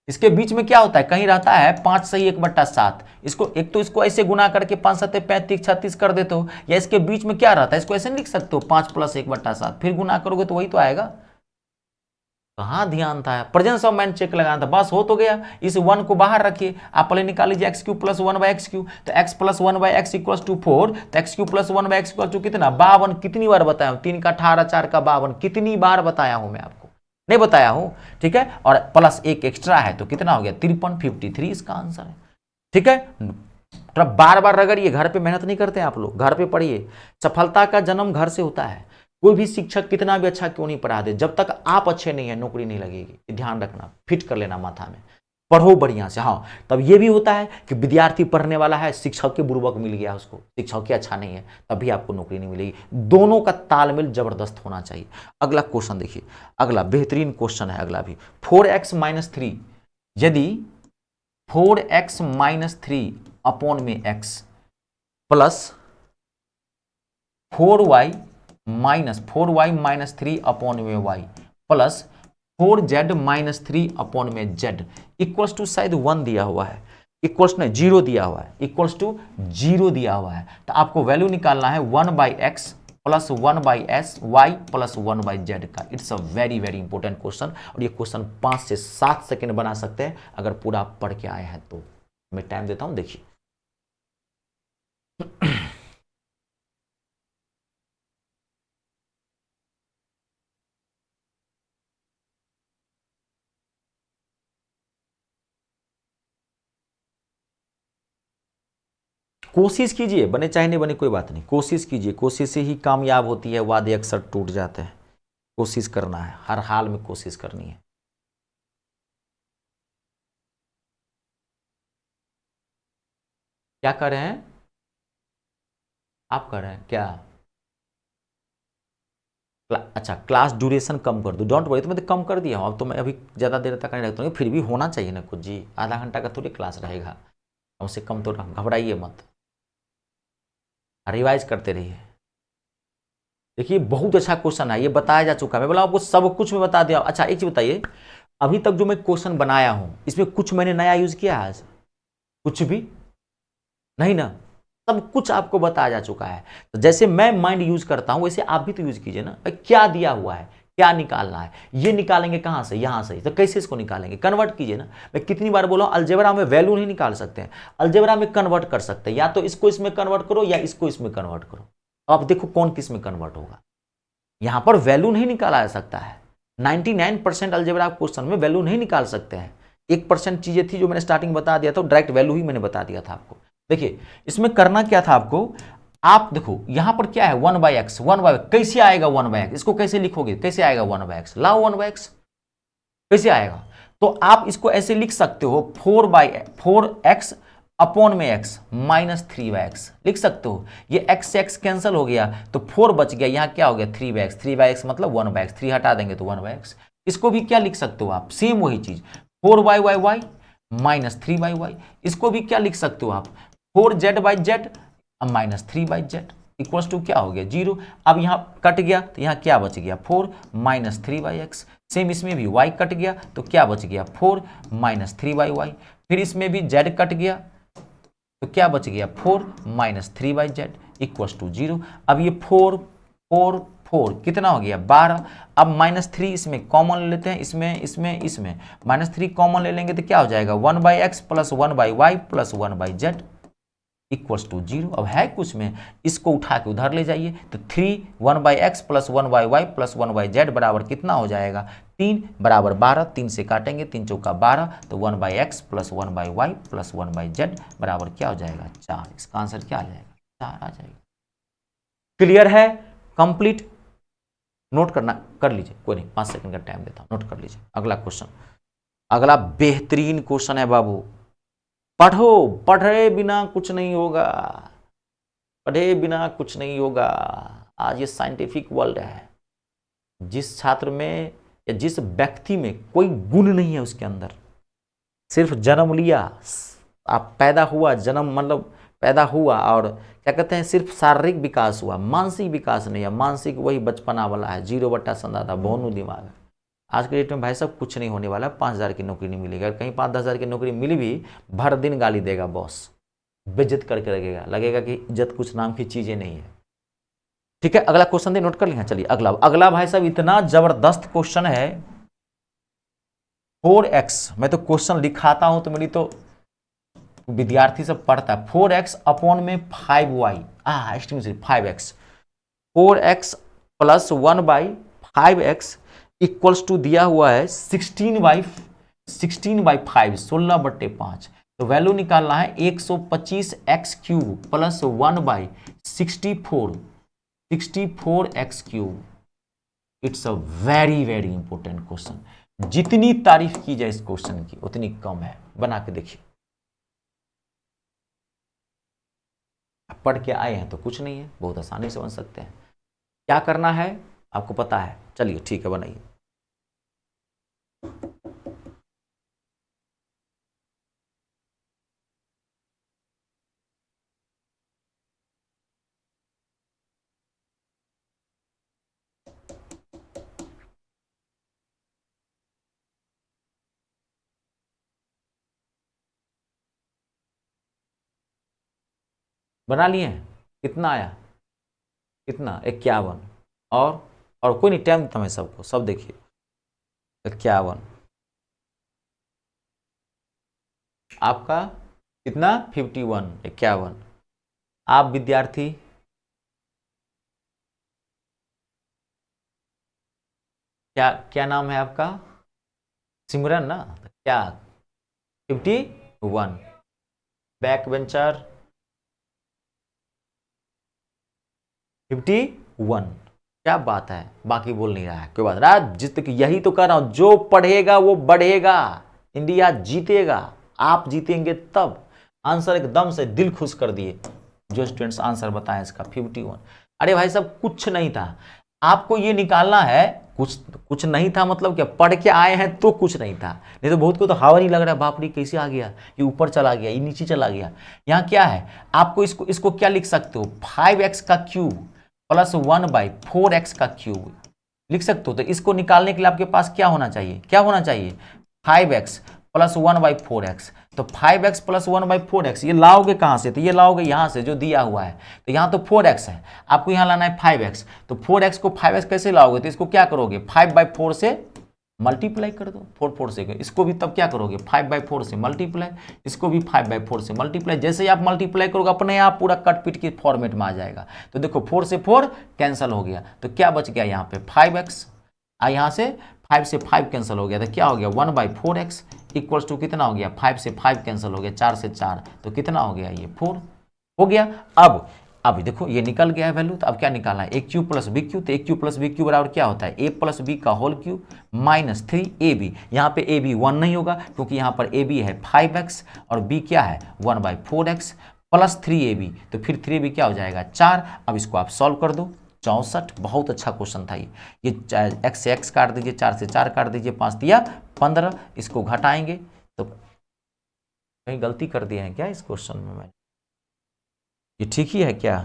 इसके बीच में क्या होता है, कहीं रहता है 5 सही 1/7, इसको एक तो इसको ऐसे गुना करके 5 7 35 36 कर देते हो, या इसके बीच में क्या रहता है, इसको ऐसे नहीं लिख सकते हो 5 + 1/7, फिर गुना करोगे तो वही तो आएगा। कहां ध्यान था, प्रेजेंस ऑफ माइंड चेक लगाना था, बस हो तो गया। इस 1 को बाहर रखिए, आप पहले निकाल लीजिए x³ + 1/x³, तो x + 1/x = 4, तो x³ + 1/x = कितना, 52। कितनी बार बताया हूं, 3 का 18, 4 का 52, कितनी बार बताया हूं मैं आपको, नहीं बताया हूं, ठीक है। और प्लस एक एक्स्ट्रा है तो कितना हो गया, 53, 53 इसका आंसर है, ठीक है। तो बार बार रगड़िए, घर पे मेहनत नहीं करते आप लोग, घर पे पढ़िए। सफलता का जन्म घर से होता है। कोई भी शिक्षक कितना भी अच्छा क्यों नहीं पढ़ा दे, जब तक आप अच्छे नहीं है नौकरी नहीं लगेगी, ध्यान रखना, फिट कर लेना माथा में, पढ़ो बढ़िया से। हाँ, तब ये भी होता है कि विद्यार्थी पढ़ने वाला है, शिक्षक के बुर्बक मिल गया उसको, शिक्षक के अच्छा नहीं है, तभी आपको नौकरी नहीं मिलेगी। दोनों का तालमेल जबरदस्त होना चाहिए। अगला क्वेश्चन देखिए, अगला बेहतरीन क्वेश्चन है, अगला भी 4x - 3, यदि 4x - 3 अपॉन में x प्लस 4y - 3 अपॉन में y प्लस 4z - 3 अपॉन में z इक्वल्स टू, शायद 1 दिया हुआ है, इक्वल्स नहीं 0 दिया हुआ है, इक्वल्स टू 0 दिया हुआ है, तो आपको वैल्यू निकालना है 1/x plus 1/s y plus 1/z का। It's a very very important question, और ये क्वेश्चन 5 से 7 सेकेंड बना सकते हैं अगर पूरा पढ़ के आए हैं तो। मैं टाइम देता हूं, देखिए। कोशिश कीजिए, बने चाहे नहीं बने कोई बात नहीं, कोशिश कीजिए, कोशिश से ही कामयाब होती है, वादे अक्सर टूट जाते हैं। कोशिश करना है, हर हाल में कोशिश करनी है। क्या कर रहे हैं आप? कर रहे हैं क्या? अच्छा, क्लास ड्यूरेशन कम कर दो, डोंट वरी, तो मैं तो कम कर दिया हूँ। अब तो मैं अभी ज़्यादा देर तक नहीं रखता हूँ, फिर भी होना चाहिए ना कुछ जी, आधा घंटा का थोड़ी क्लास रहेगा, कम से कम तो घबराइए मत, रिवाइज करते रहिए। देखिए बहुत अच्छा क्वेश्चन है, ये बताया जा चुका है, मैं बोला आपको सब कुछ में बता दिया। अच्छा एक चीज बताइए, अभी तक जो मैं क्वेश्चन बनाया हूँ इसमें कुछ मैंने नया यूज किया है आज? कुछ भी नहीं ना, सब कुछ आपको बताया जा चुका है। तो जैसे मैं माइंड यूज करता हूं वैसे आप भी तो यूज कीजिए ना। भाई क्या दिया हुआ है, क्या निकालना है, ये निकालेंगे कहां से, यहां से, तो कैसे इसको निकालेंगे, कन्वर्ट कीजिए ना। मैं कितनी बार बोला हूं, अलजेब्रा में वैल्यू नहीं निकाल सकते हैं, अलजेब्रा में कन्वर्ट कर सकते हैं, या तो इसको इसमें कन्वर्ट करो या इसको इसमें कन्वर्ट करो। अब देखो कौन किस में कन्वर्ट होगा। यहां पर वैल्यू नहीं निकाला जा सकता है, 99% अलजेब्रा क्वेश्चन में वैल्यू नहीं निकाल सकते हैं। 1% चीजें थी जो मैंने स्टार्टिंग बता दिया था, डायरेक्ट वैल्यू ही मैंने बता दिया था आपको। देखिए इसमें करना क्या था आपको, आप देखो यहां पर क्या है 1/x, 1/x कैसे आएगा 1/x, इसको कैसे लिखोगे, कैसे आएगा 1/x, लाओ 1/x कैसे आएगा। तो आप इसको ऐसे लिख सकते हो 4x अपॉन में x -3/x लिख सकते हो। ये x से x कैंसिल हो गया तो 4 बच गया, यहां क्या हो गया 3/x, 3/x मतलब 1/x, 3 हटा देंगे तो 1/x। इसको भी क्या लिख सकते हो आप, सेम वही चीज 4y -3y, इसको भी क्या लिख सकते हो आप 4z/z -3/z इक्वल्स टू क्या हो गया 0। अब यहां कट गया तो यहां क्या बच गया 4 -3/x। सेम इसमें भी y कट गया तो क्या बच गया 4 -3/y। फिर इसमें भी z कट गया तो क्या बच गया 4 -3/z इक्वल्स टू 0। अब ये 4 4 4 कितना हो गया 12। अब -3 इसमें कॉमन ले लेते हैं, इसमें -3 कॉमन ले लेंगे तो क्या हो जाएगा 1/x plus 1/y plus 1/z equals to 0। अब है कुछ में, इसको उठा के उधर ले जाइए तो 3 1/x plus 1/y plus 1/z बराबर कितना हो जाएगा 3 बराबर 12, 3 से काटेंगे 3 चौका 12, तो 1/x plus 1/y plus 1/z बराबर क्या हो जाएगा 4। इसका आंसर क्या आ जाएगा 4 आ जाएगा। क्लियर है, कंप्लीट। नोट करना कर लीजिए, कोई नहीं 5 सेकंड का टाइम देता हूं, नोट कर लीजिए। अगला क्वेश्चन, अगला बेहतरीन क्वेश्चन है बाबू। पढ़ो, पढ़े बिना कुछ नहीं होगा, पढ़े बिना कुछ नहीं होगा। आज ये साइंटिफिक वर्ल्ड है। जिस छात्र में या जिस व्यक्ति में कोई गुण नहीं है उसके अंदर, सिर्फ जन्म लिया, आप पैदा हुआ, जन्म मतलब पैदा हुआ और क्या कहते हैं सिर्फ शारीरिक विकास हुआ, मानसिक विकास नहीं है। मानसिक वही बचपना वाला है, 0/7 भोनू दिमाग है। आज के डेट में भाई साहब कुछ नहीं होने वाला, 5,000 की नौकरी नहीं मिलेगी। अगर कहीं 5-10,000 की नौकरी मिली भी, भर दिन गाली देगा बॉस, बेइज्जत करके लगेगा, लगेगा कि इज्जत कुछ नाम की चीजें नहीं है। ठीक है, अगला क्वेश्चन दे, नोट कर लिया। चलिए अगला, अगला भाई साहब इतना जबरदस्त क्वेश्चन है 4x। मैं तो क्वेश्चन लिखाता हूं तो मेरी तो विद्यार्थी सब पढ़ता है। 4x अपॉन में 5y, estimation 5x, 4x plus 1/5x equals to दिया हुआ है 16/5, 16/5। तो वैल्यू निकालना है 125x³ plus 1/64, 64x³। It's a very very important question. जितनी तारीफ की जाए इस क्वेश्चन की उतनी कम है। बना के देखिए, पढ़ के आए हैं तो कुछ नहीं है, बहुत आसानी से बन सकते हैं। क्या करना है आपको पता है, चलिए ठीक है बनाइए। बना लिए हैं? कितना आया, कितना 51। और कोई नहीं, टाइम देता मैं सबको, सब देखिए 51। आपका कितना 51, 51। आप विद्यार्थी क्या, क्या नाम है आपका, सिमरन ना, क्या 51। Back bencher 51। क्या बात है, बाकी बोल नहीं रहा है, कोई बात नहीं, जिस तक यही तो कह रहा हूं, जो पढ़ेगा वो बढ़ेगा, इंडिया जीतेगा, आप जीतेंगे तब। आंसर एकदम से दिल खुश कर दिए जो स्टूडेंट्स आंसर बताएं इसका 51। अरे भाई साहब कुछ नहीं था, आपको ये निकालना है, कुछ कुछ नहीं था मतलब क्या, पढ़ के आए हैं तो कुछ नहीं था, नहीं तो बहुत को तो हवा नहीं लग रहा है, बाप रे कैसे आ गया, ये ऊपर चला गया, ये नीचे चला गया। यहाँ क्या है, आपको इसको क्या लिख सकते हो, 5x का क्यूब प्लस 1/4x का क्यूब लिख सकते हो। तो इसको निकालने के लिए आपके पास क्या होना चाहिए, क्या होना चाहिए, 5x प्लस 1/4x। तो 5x प्लस 1/4x ये लाओगे कहां से, तो ये लाओगे यहां से जो दिया हुआ है, तो यहां तो 4x है, आपको यहां लाना है 5x। तो 4x को 5x कैसे लाओगे, तो इसको क्या करोगे, 5/4 से मल्टीप्लाई कर दो, 4 से, इसको भी तब क्या करोगे 5/4 से मल्टीप्लाई, इसको भी 5/4 से मल्टीप्लाई। जैसे ही आप मल्टीप्लाई करोगे अपने आप पूरा कट पीट के फॉर्मेट में आ जाएगा। तो देखो 4 से 4 कैंसिल हो गया, तो क्या बच गया यहाँ पे 5x, यहाँ से 5 से 5 कैंसिल हो गया, तो क्या हो गया 1/4x इक्वल्स टू कितना हो गया, 5 से 5 कैंसिल हो गया, 4 से 4, तो कितना हो गया ये 4 हो गया। अब देखो ये निकल गया है वैल्यू, तो अब क्या निकालना है, a cube plus B Q, तो ए क्यू प्लस बी क्यू बराबर क्या होता है, ए प्लस बी का होल क्यूब माइनस 3ab। यहाँ पे ए बी 1 नहीं होगा क्योंकि यहाँ पर ए बी है 5x और b क्या है 1/4x प्लस 3ab, तो फिर 3ab क्या हो जाएगा 4। अब इसको आप सॉल्व कर दो, 64। बहुत अच्छा क्वेश्चन था ये x से x काट दीजिए, 4 से 4 काट दीजिए, 5 दिया 15, इसको घटाएंगे तो कहीं गलती कर दिए हैं क्या इस क्वेश्चन में मैंने, ये ठीक ही है क्या,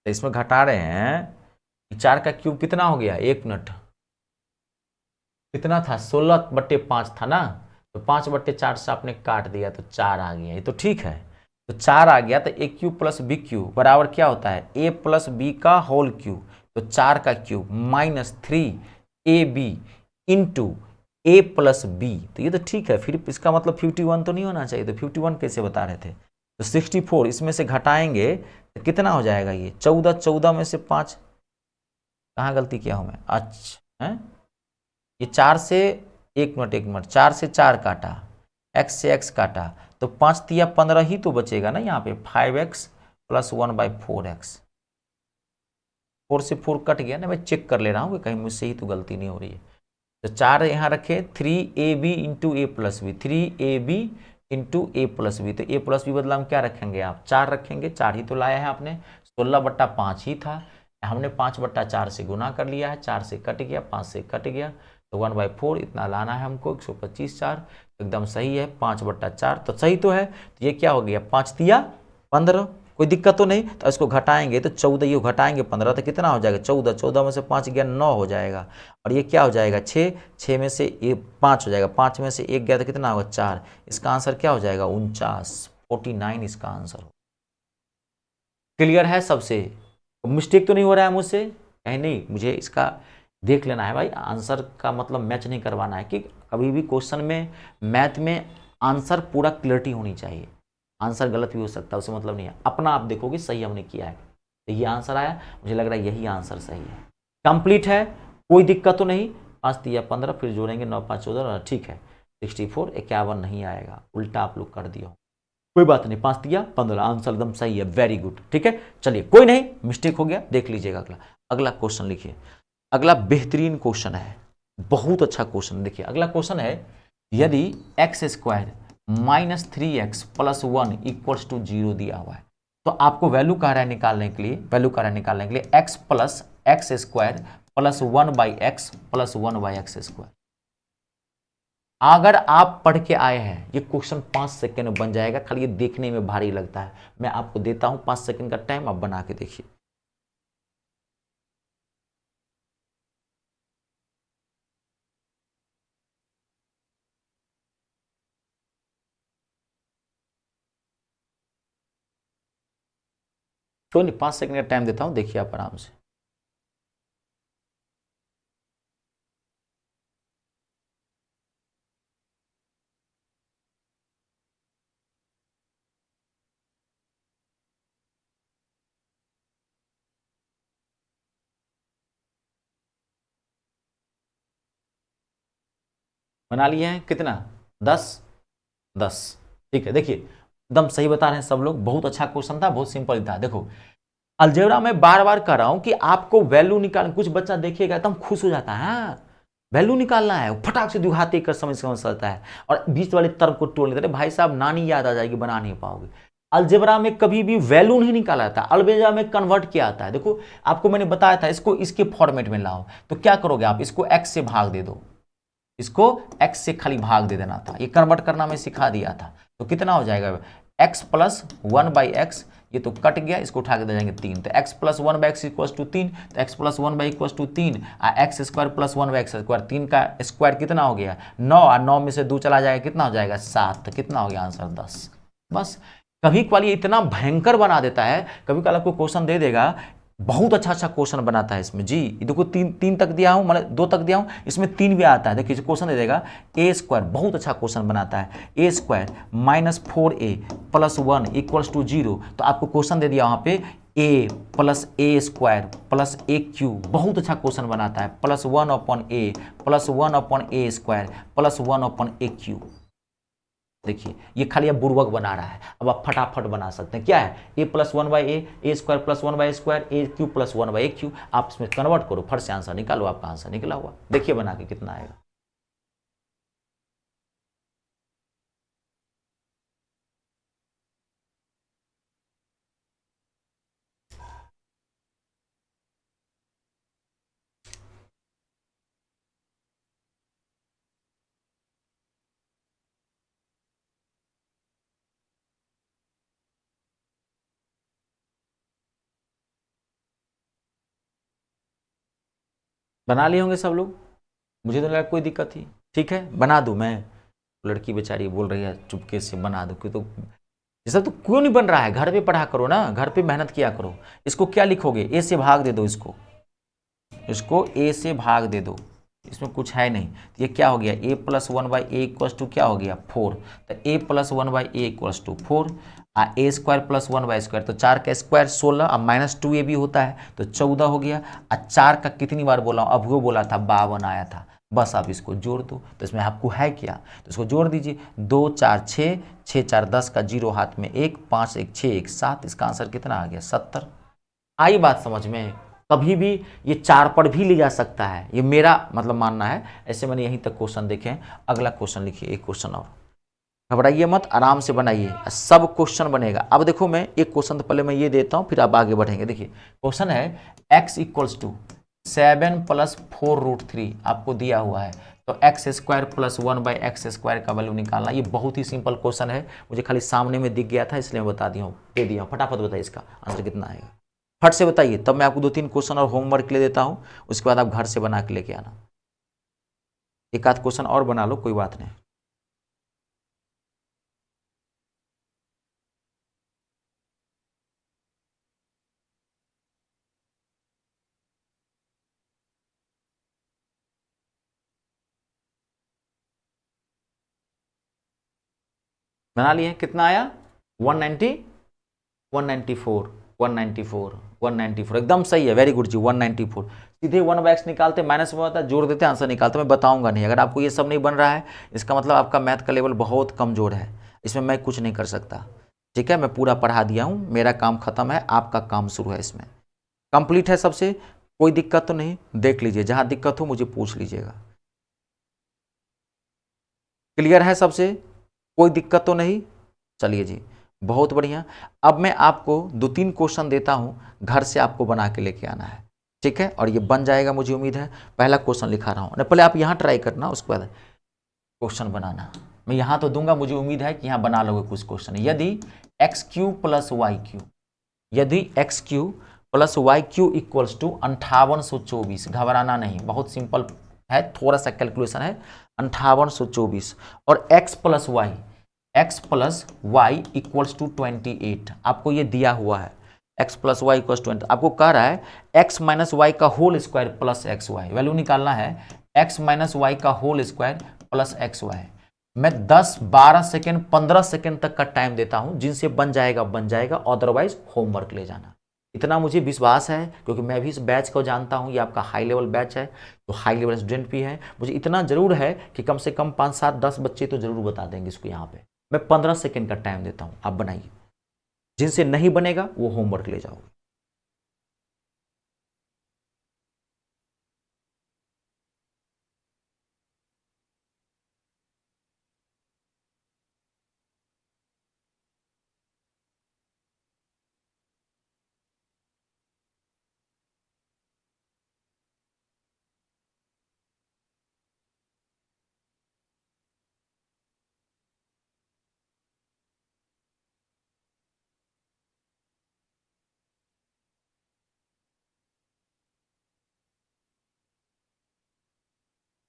तो इसमें घटा रहे हैं, 4 का क्यूब कितना हो गया, 1 मिनट कितना था 16/5 था ना, तो 5/4 से आपने काट दिया तो 4 आ गया, ये तो ठीक है। तो 4 आ गया, तो ए क्यूब प्लस बी क्यूब बराबर क्या होता है, ए प्लस बी का होल क्यूब, तो 4 का क्यूब माइनस 3ab इंटू ए प्लस बी, तो ये तो ठीक है। फिर इसका मतलब 51 तो नहीं होना चाहिए, तो 51 कैसे बता रहे थे, तो 64 इसमें से घटाएंगे तो कितना हो जाएगा ये 14, 14 में से 5, कहाँ गलती किया हूँ मैं, अच्छा है ये 4 से 1 मिनट 4 से 4 काटा, x से x काटा, तो 5 तिया 15 ही तो बचेगा ना यहाँ पे, 5x प्लस 1/4x, 4 से 4 कट गया ना, मैं चेक कर ले रहा हूँ कि कहीं मुझसे ही तो गलती नहीं हो रही है। तो 4 यहाँ रखे, 3ab इंटू ए प्लस बी, 3ab इंटू ए प्लस बी, तो ए प्लस बी बदला हम क्या रखेंगे, आप 4 रखेंगे, 4 ही तो लाया है आपने, 16/5 ही था, हमने 5/4 से गुना कर लिया है, 4 से कट गया, 5 से कट गया, तो 1/4 इतना लाना है हमको, 125 4 एकदम सही है, 5/4 तो सही तो है। तो ये क्या हो गया 5 तिया 15, कोई दिक्कत तो नहीं। तो इसको घटाएंगे तो 14, ये घटाएंगे 15 तो कितना हो जाएगा 14, 14 में से 5 गया 9 हो जाएगा, और ये क्या हो जाएगा 6, 6 में से ये 5 हो जाएगा, 5 में से 1 गया तो कितना होगा 4, इसका आंसर क्या हो जाएगा 49, 49 इसका आंसर हो। क्लियर है सबसे, मिस्टेक तो नहीं हो रहा है मुझसे, कहीं नहीं, मुझे इसका देख लेना है भाई, आंसर का मतलब मैच नहीं करवाना है, कि कभी भी क्वेश्चन में मैथ में आंसर पूरा क्लियरिटी होनी चाहिए, आंसर गलत भी हो सकता है उसे मतलब नहीं है, अपना आप देखोगे सही हमने किया है, तो ये आंसर आया, मुझे लग रहा है यही आंसर सही है, कंप्लीट है, कोई दिक्कत तो नहीं, 5 तिया 15 फिर जोड़ेंगे 9 5 14, ठीक है 64, 51 नहीं आएगा, उल्टा आप लोग कर दिया, कोई बात नहीं, 5 तिया 15 आंसर एकदम सही है, वेरी गुड, ठीक है। चलिए कोई नहीं, मिस्टेक हो गया, देख लीजिएगा अगला, अगला क्वेश्चन लिखिए, अगला बेहतरीन क्वेश्चन है, बहुत अच्छा क्वेश्चन, देखिए अगला क्वेश्चन है, यदि x² minus 3x plus 1 equals to 0 दिया हुआ है, तो आपको वैल्यू कह रहा है निकालने के लिए, वैल्यू कह रहा है निकालने के लिए x plus x² plus 1/x plus 1/x²। अगर आप पढ़ के आए हैं, ये क्वेश्चन 5 सेकंड में बन जाएगा, खाली ये देखने में भारी लगता है, मैं आपको देता हूं 5 सेकंड का टाइम, आप बना के देखिए। तो नहीं, 5 सेकंड का टाइम देता हूं, देखिए आप आराम से। बना लिए हैं कितना, 10 10, ठीक है। देखिए एकदम सही बता रहे हैं सब लोग, बहुत अच्छा क्वेश्चन था, बहुत सिंपल था। देखो अलजेब्रा में बार बार कह रहा हूं कि आपको वैल्यू निकाल, कुछ बच्चा देखिएगा एकदम खुश हो जाता है, हाँ वैल्यू निकालना है, वो फटाक से दिखाते कर समझ सकता है और बीच वाले तर्क को तोड़ लेते हैं। भाई साहब नानी याद आ जाएगी, बना नहीं पाओगे। अलजेब्रा में कभी भी वैल्यू नहीं निकाला जाता, अलजेब्रा में कन्वर्ट किया जाता है। देखो आपको मैंने बताया था, इसको इसके फॉर्मेट में लाओ तो क्या करोगे आप, इसको x से भाग दे दो, इसको x से खाली भाग दे देना था, ये कन्वर्ट करना मैं सिखा दिया था। तो कितना हो जाएगा, x प्लस 1/x, ये तो कट गया, इसको उठा के दे जाएंगे 3, तो x प्लस 1/x इक्वल टू 3, तो x प्लस 1/x equal to 3, X square plus 1/x square, 3 का स्क्वायर कितना हो गया 9, और 9 में से 2 चला जाएगा कितना हो जाएगा 7, तो कितना हो गया आंसर 10। बस कभी कभार ये इतना भयंकर बना देता है, कभी कभार आपको क्वेश्चन दे देगा, बहुत अच्छा अच्छा क्वेश्चन बनाता है इसमें जी। देखो तीन तक दिया हूं, मतलब 2 तक दिया हूं, इसमें 3 भी आता है। देखिए क्वेश्चन दे देगा ए स्क्वायर, बहुत अच्छा क्वेश्चन बनाता है, a square minus 4a plus 1 equals to 0, तो आपको क्वेश्चन दे दिया वहां पे a plus a square plus a cube, बहुत अच्छा क्वेश्चन बनाता है, plus 1/a plus 1/a square plus 1/a cube. देखिए ये खाली अब बुर्बक बना रहा है, अब आप फटाफट बना सकते हैं। क्या है, ए प्लस 1/a, ए स्क्वायर प्लस 1/a स्क्वायर, ए क्यूब प्लस 1/a क्यूब, आप इसमें कन्वर्ट करो, फट से आंसर निकालो, आपका आंसर निकला हुआ। देखिए बना के कितना आएगा। बना लिए होंगे सब लोग, मुझे तो लगा कोई दिक्कत थी। ठीक है बना दूं मैं, लड़की बेचारी बोल रही है चुपके से बना दो, कि तो ये सब तो क्यों नहीं बन रहा है, घर पे पढ़ा करो ना, घर पे मेहनत किया करो। इसको क्या लिखोगे, ए से भाग दे दो, इसको ए से भाग दे दो, इसमें कुछ है नहीं, तो ये क्या हो गया, ए प्लस 1/a इक्वल्स टू क्या हो गया 4, तो a plus 1/a equals to 4, a square plus 1/a square, तो 4 का स्क्वायर 16, अब माइनस 2a भी होता है तो 14 हो गया, और 4 का कितनी बार बोला, अब वो बोला था 52 आया था। बस आप इसको जोड़ दो, तो इसमें आपको है क्या, तो इसको जोड़ दीजिए, 2 4 6, 6 4 10 का 0 हाथ में 1, 5 1 6 1 7, इसका आंसर कितना आ गया 70। आई बात समझ में, कभी भी ये 4 पर भी ले जा सकता है, ये मेरा मतलब मानना है। ऐसे मैंने यहीं तक क्वेश्चन देखे हैं। अगला क्वेश्चन लिखिए, एक क्वेश्चन और, घबराइए मत, आराम से बनाइए, सब क्वेश्चन बनेगा। अब देखो मैं एक क्वेश्चन तो पहले मैं ये देता हूँ, फिर आप आगे बढ़ेंगे। देखिए क्वेश्चन है x इक्वल्स टू 7 प्लस 4√3 आपको दिया हुआ है, तो x square plus 1/x square का वैल्यू निकालना। ये बहुत ही सिंपल क्वेश्चन है, मुझे खाली सामने में दिख गया था इसलिए मैं बता दिया हूँ, दे दिया हूँ। फटाफट बताइए इसका आंसर कितना आएगा, फट से बताइए, तब मैं आपको 2-3 क्वेश्चन और होमवर्क के लिए देता हूँ, उसके बाद आप घर से बना के लेके आना। एक आध क्वेश्चन और बना लो, कोई बात नहीं। बना लिए, कितना आया 190, 194, 194, 194, एकदम सही है, वेरी गुड जी 194। सीधे 1/x निकालते, माइनस में होता है, जोड़ देते, आंसर निकालते। मैं बताऊंगा नहीं, अगर आपको ये सब नहीं बन रहा है इसका मतलब आपका मैथ का लेवल बहुत कमजोर है, इसमें मैं कुछ नहीं कर सकता। ठीक है, मैं पूरा पढ़ा दिया हूँ, मेरा काम खत्म है, आपका काम शुरू है, इसमें कंप्लीट है सबसे, कोई दिक्कत तो नहीं, देख लीजिए, जहां दिक्कत हो मुझे पूछ लीजिएगा। क्लियर है सबसे, कोई दिक्कत तो नहीं, चलिए जी बहुत बढ़िया। अब मैं आपको 2-3 क्वेश्चन देता हूं, घर से आपको बना के लेके आना है। ठीक है, और ये बन जाएगा मुझे उम्मीद है। पहला क्वेश्चन लिखा रहा हूं, पहले आप यहां ट्राई करना, उसके बाद क्वेश्चन बनाना। मैं यहां तो दूंगा, मुझे उम्मीद है कि यहां बना लोगे कुछ क्वेश्चन। यदि x³ प्लस y³, यदि x³ plus y³ equals to 5824, घबराना नहीं, बहुत सिंपल है, थोड़ा सा कैलकुलेशन है, 5824, और x plus Y equals to 28, आपको ये दिया हुआ है, x प्लस वाई इक्वल्स 20, आपको कह रहा है x माइनस वाई का whole square plus X Y, value निकालना है x माइनस वाई का whole square plus X Y. मैं 10 12 सेकेंड 15 सेकेंड तक का टाइम देता हूं, जिनसे बन जाएगा बन जाएगा, अदरवाइज होमवर्क ले जाना। इतना मुझे विश्वास है, क्योंकि मैं भी इस बैच को जानता हूं, ये आपका हाई लेवल बैच है, तो हाई लेवल स्टूडेंट भी है। मुझे इतना जरूर है कि कम से कम 5 7 10 बच्चे तो जरूर बता देंगे इसको। यहाँ पे मैं 15 सेकेंड का टाइम देता हूं, आप बनाइए, जिनसे नहीं बनेगा वो होमवर्क ले जाओगे।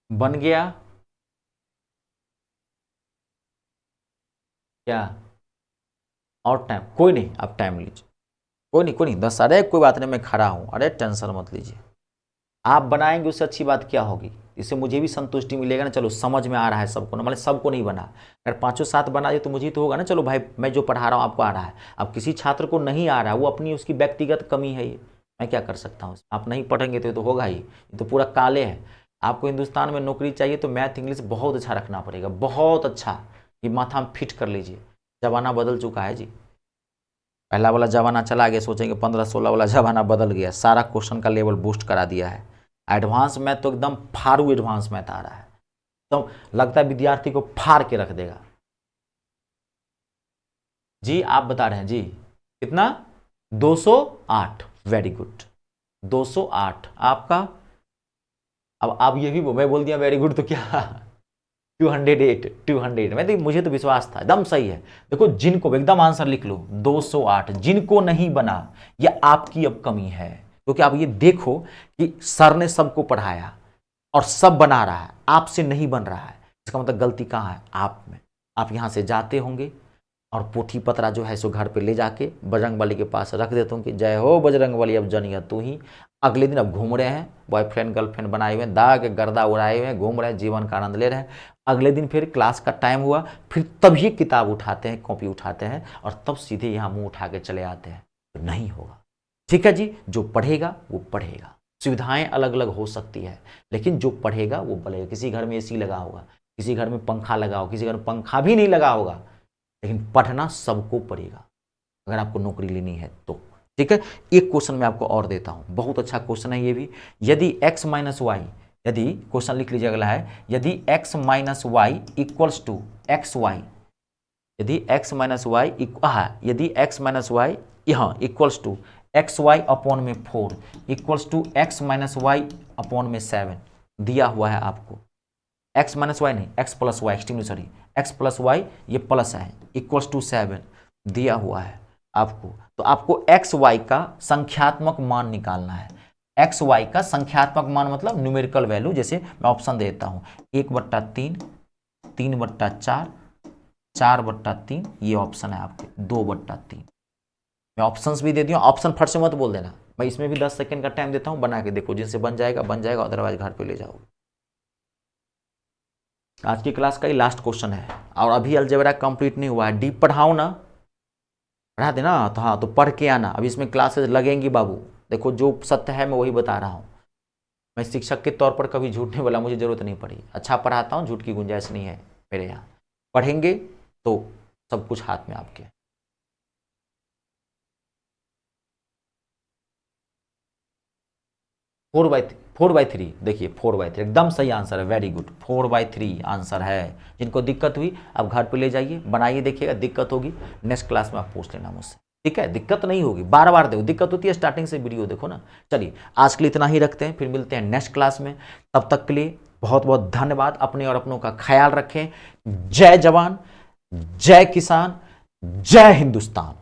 बन गया क्या? और टाइम कोई नहीं, आप टाइम लीजिए, कोई नहीं 10, अरे कोई बात नहीं, मैं खड़ा हूं, अरे टेंशन मत लीजिए। आप बनाएंगे उससे अच्छी बात क्या होगी? इससे मुझे भी संतुष्टि मिलेगा ना, चलो समझ में आ रहा है सबको ना, मतलब सबको नहीं बना, अगर पाँचों सात बना दिए तो मुझे तो होगा ना, चलो भाई मैं जो पढ़ा रहा हूँ आपको आ रहा है। अब किसी छात्र को नहीं आ रहा है, वो अपनी उसकी व्यक्तिगत कमी है, ये मैं क्या कर सकता हूँ? आप नहीं पढ़ेंगे तो ये तो होगा ही, ये तो पूरा काले है। आपको हिंदुस्तान में नौकरी चाहिए तो मैथ इंग्लिश बहुत अच्छा रखना पड़ेगा, बहुत अच्छा, ये माथा में फिट कर लीजिए। ज़माना बदल चुका है जी, पहला वाला ज़माना चला गया, सोचेंगे 15-16 वाला ज़माना बदल गया, सारा क्वेश्चन का लेवल बूस्ट करा दिया है। एडवांस मैथ तो एकदम फाड़ू एडवांस मैथ आ रहा है, तो लगता है विद्यार्थी को फाड़ के रख देगा। जी आप बता रहे हैं जी कितना? 208, वेरी गुड, 208 आपका। अब आप ये भी मैं बोल दिया वेरी गुड तो क्या 208, 200 मैं तो, मुझे तो विश्वास था एकदम सही है। देखो जिनको एकदम आंसर लिख लो 208, जिनको नहीं बना ये आपकी अब कमी है, क्योंकि आप ये देखो कि सर ने सबको पढ़ाया और सब बना रहा है, आपसे नहीं बन रहा है, इसका मतलब गलती कहाँ है? आप में। आप यहाँ से जाते होंगे और पोथी पतरा जो है सो घर पे ले जाके बजरंग बली के पास रख देते होंगे, जय हो बजरंग बली अब जनिया तू ही। अगले दिन अब घूम रहे हैं, बॉयफ्रेंड गर्लफ्रेंड बनाए हुए हैं, दाग गर्दा उड़ाए हुए हैं, घूम रहे हैं, जीवन का आनंद ले रहे हैं। अगले दिन फिर क्लास का टाइम हुआ, फिर तभी किताब उठाते हैं, कॉपी उठाते हैं और तब सीधे यहाँ मुंह उठा के चले आते हैं, तो नहीं होगा। ठीक है जी, जो पढ़ेगा वो पढ़ेगा, सुविधाएं अलग अलग हो सकती है, लेकिन जो पढ़ेगा वो पढ़ेगा। किसी घर में एसी लगा होगा, किसी घर में पंखा लगा होगा, किसी घर में पंखा भी नहीं लगा होगा, लेकिन पढ़ना सबको पड़ेगा अगर आपको नौकरी लेनी है तो। ठीक है, एक क्वेश्चन मैं आपको और देता हूं, बहुत अच्छा क्वेश्चन है ये भी। यदि x माइनस वाई, यदि क्वेश्चन लिख लीजिए अगला है, यदि x minus Y equals to X Y, यदि x माइनस वाई यदि x माइनस वाई यहाँ equals to X Y upon में 4 equals to X minus Y upon में 7 दिया हुआ है आपको, x माइनस वाई नहीं, x plus Y, extremely sorry, x plus Y ये प्लस है, इक्वल्स टू 7 दिया हुआ है आपको। तो आपको एक्स वाई का संख्यात्मक मान निकालना है। एक्स वाई का संख्यात्मक मान मतलब न्यूमेरिकल वैल्यू, जैसे मैं ऑप्शन देता हूँ 1/3, 3/4, 4/3, ये ऑप्शन है आपके 2/3। मैं ऑप्शंस भी दे दिया, ऑप्शन फट से मत बोल देना, मैं इसमें भी 10 सेकंड का टाइम देता हूँ, बना के देखो, जिनसे बन जाएगा बन जाएगा, अदरवाइज घर पे ले जाओ। आज की क्लास का ही लास्ट क्वेश्चन है और अभी अलजेब्रा कंप्लीट नहीं हुआ है, डीप पढ़ाओ ना, पढ़ा देना तो, हाँ तो पढ़ के आना, अभी इसमें क्लासेस लगेंगी बाबू। देखो जो सत्य है मैं वही बता रहा हूँ, मैं शिक्षक के तौर पर कभी झूठ नहीं बोला, मुझे जरूरत नहीं पड़ी, अच्छा पढ़ाता हूँ, झूठ की गुंजाइश नहीं है मेरे यहाँ। पढ़ेंगे तो सब कुछ हाथ में आपके। 4/3 देखिए, 4/3 एकदम सही आंसर है, वेरी गुड, 4/3 आंसर है। जिनको दिक्कत हुई आप घर पे ले जाइए, बनाइए, देखिएगा, दिक्कत होगी नेक्स्ट क्लास में आप पूछ लेना मुझसे, ठीक है? दिक्कत नहीं होगी, बार बार देखो, दिक्कत होती है स्टार्टिंग से वीडियो देखो ना। चलिए आज के लिए इतना ही रखते हैं, फिर मिलते हैं नेक्स्ट क्लास में, तब तक के लिए बहुत बहुत धन्यवाद। अपने और अपनों का ख्याल रखें। जय जवान, जय किसान, जय हिंदुस्तान।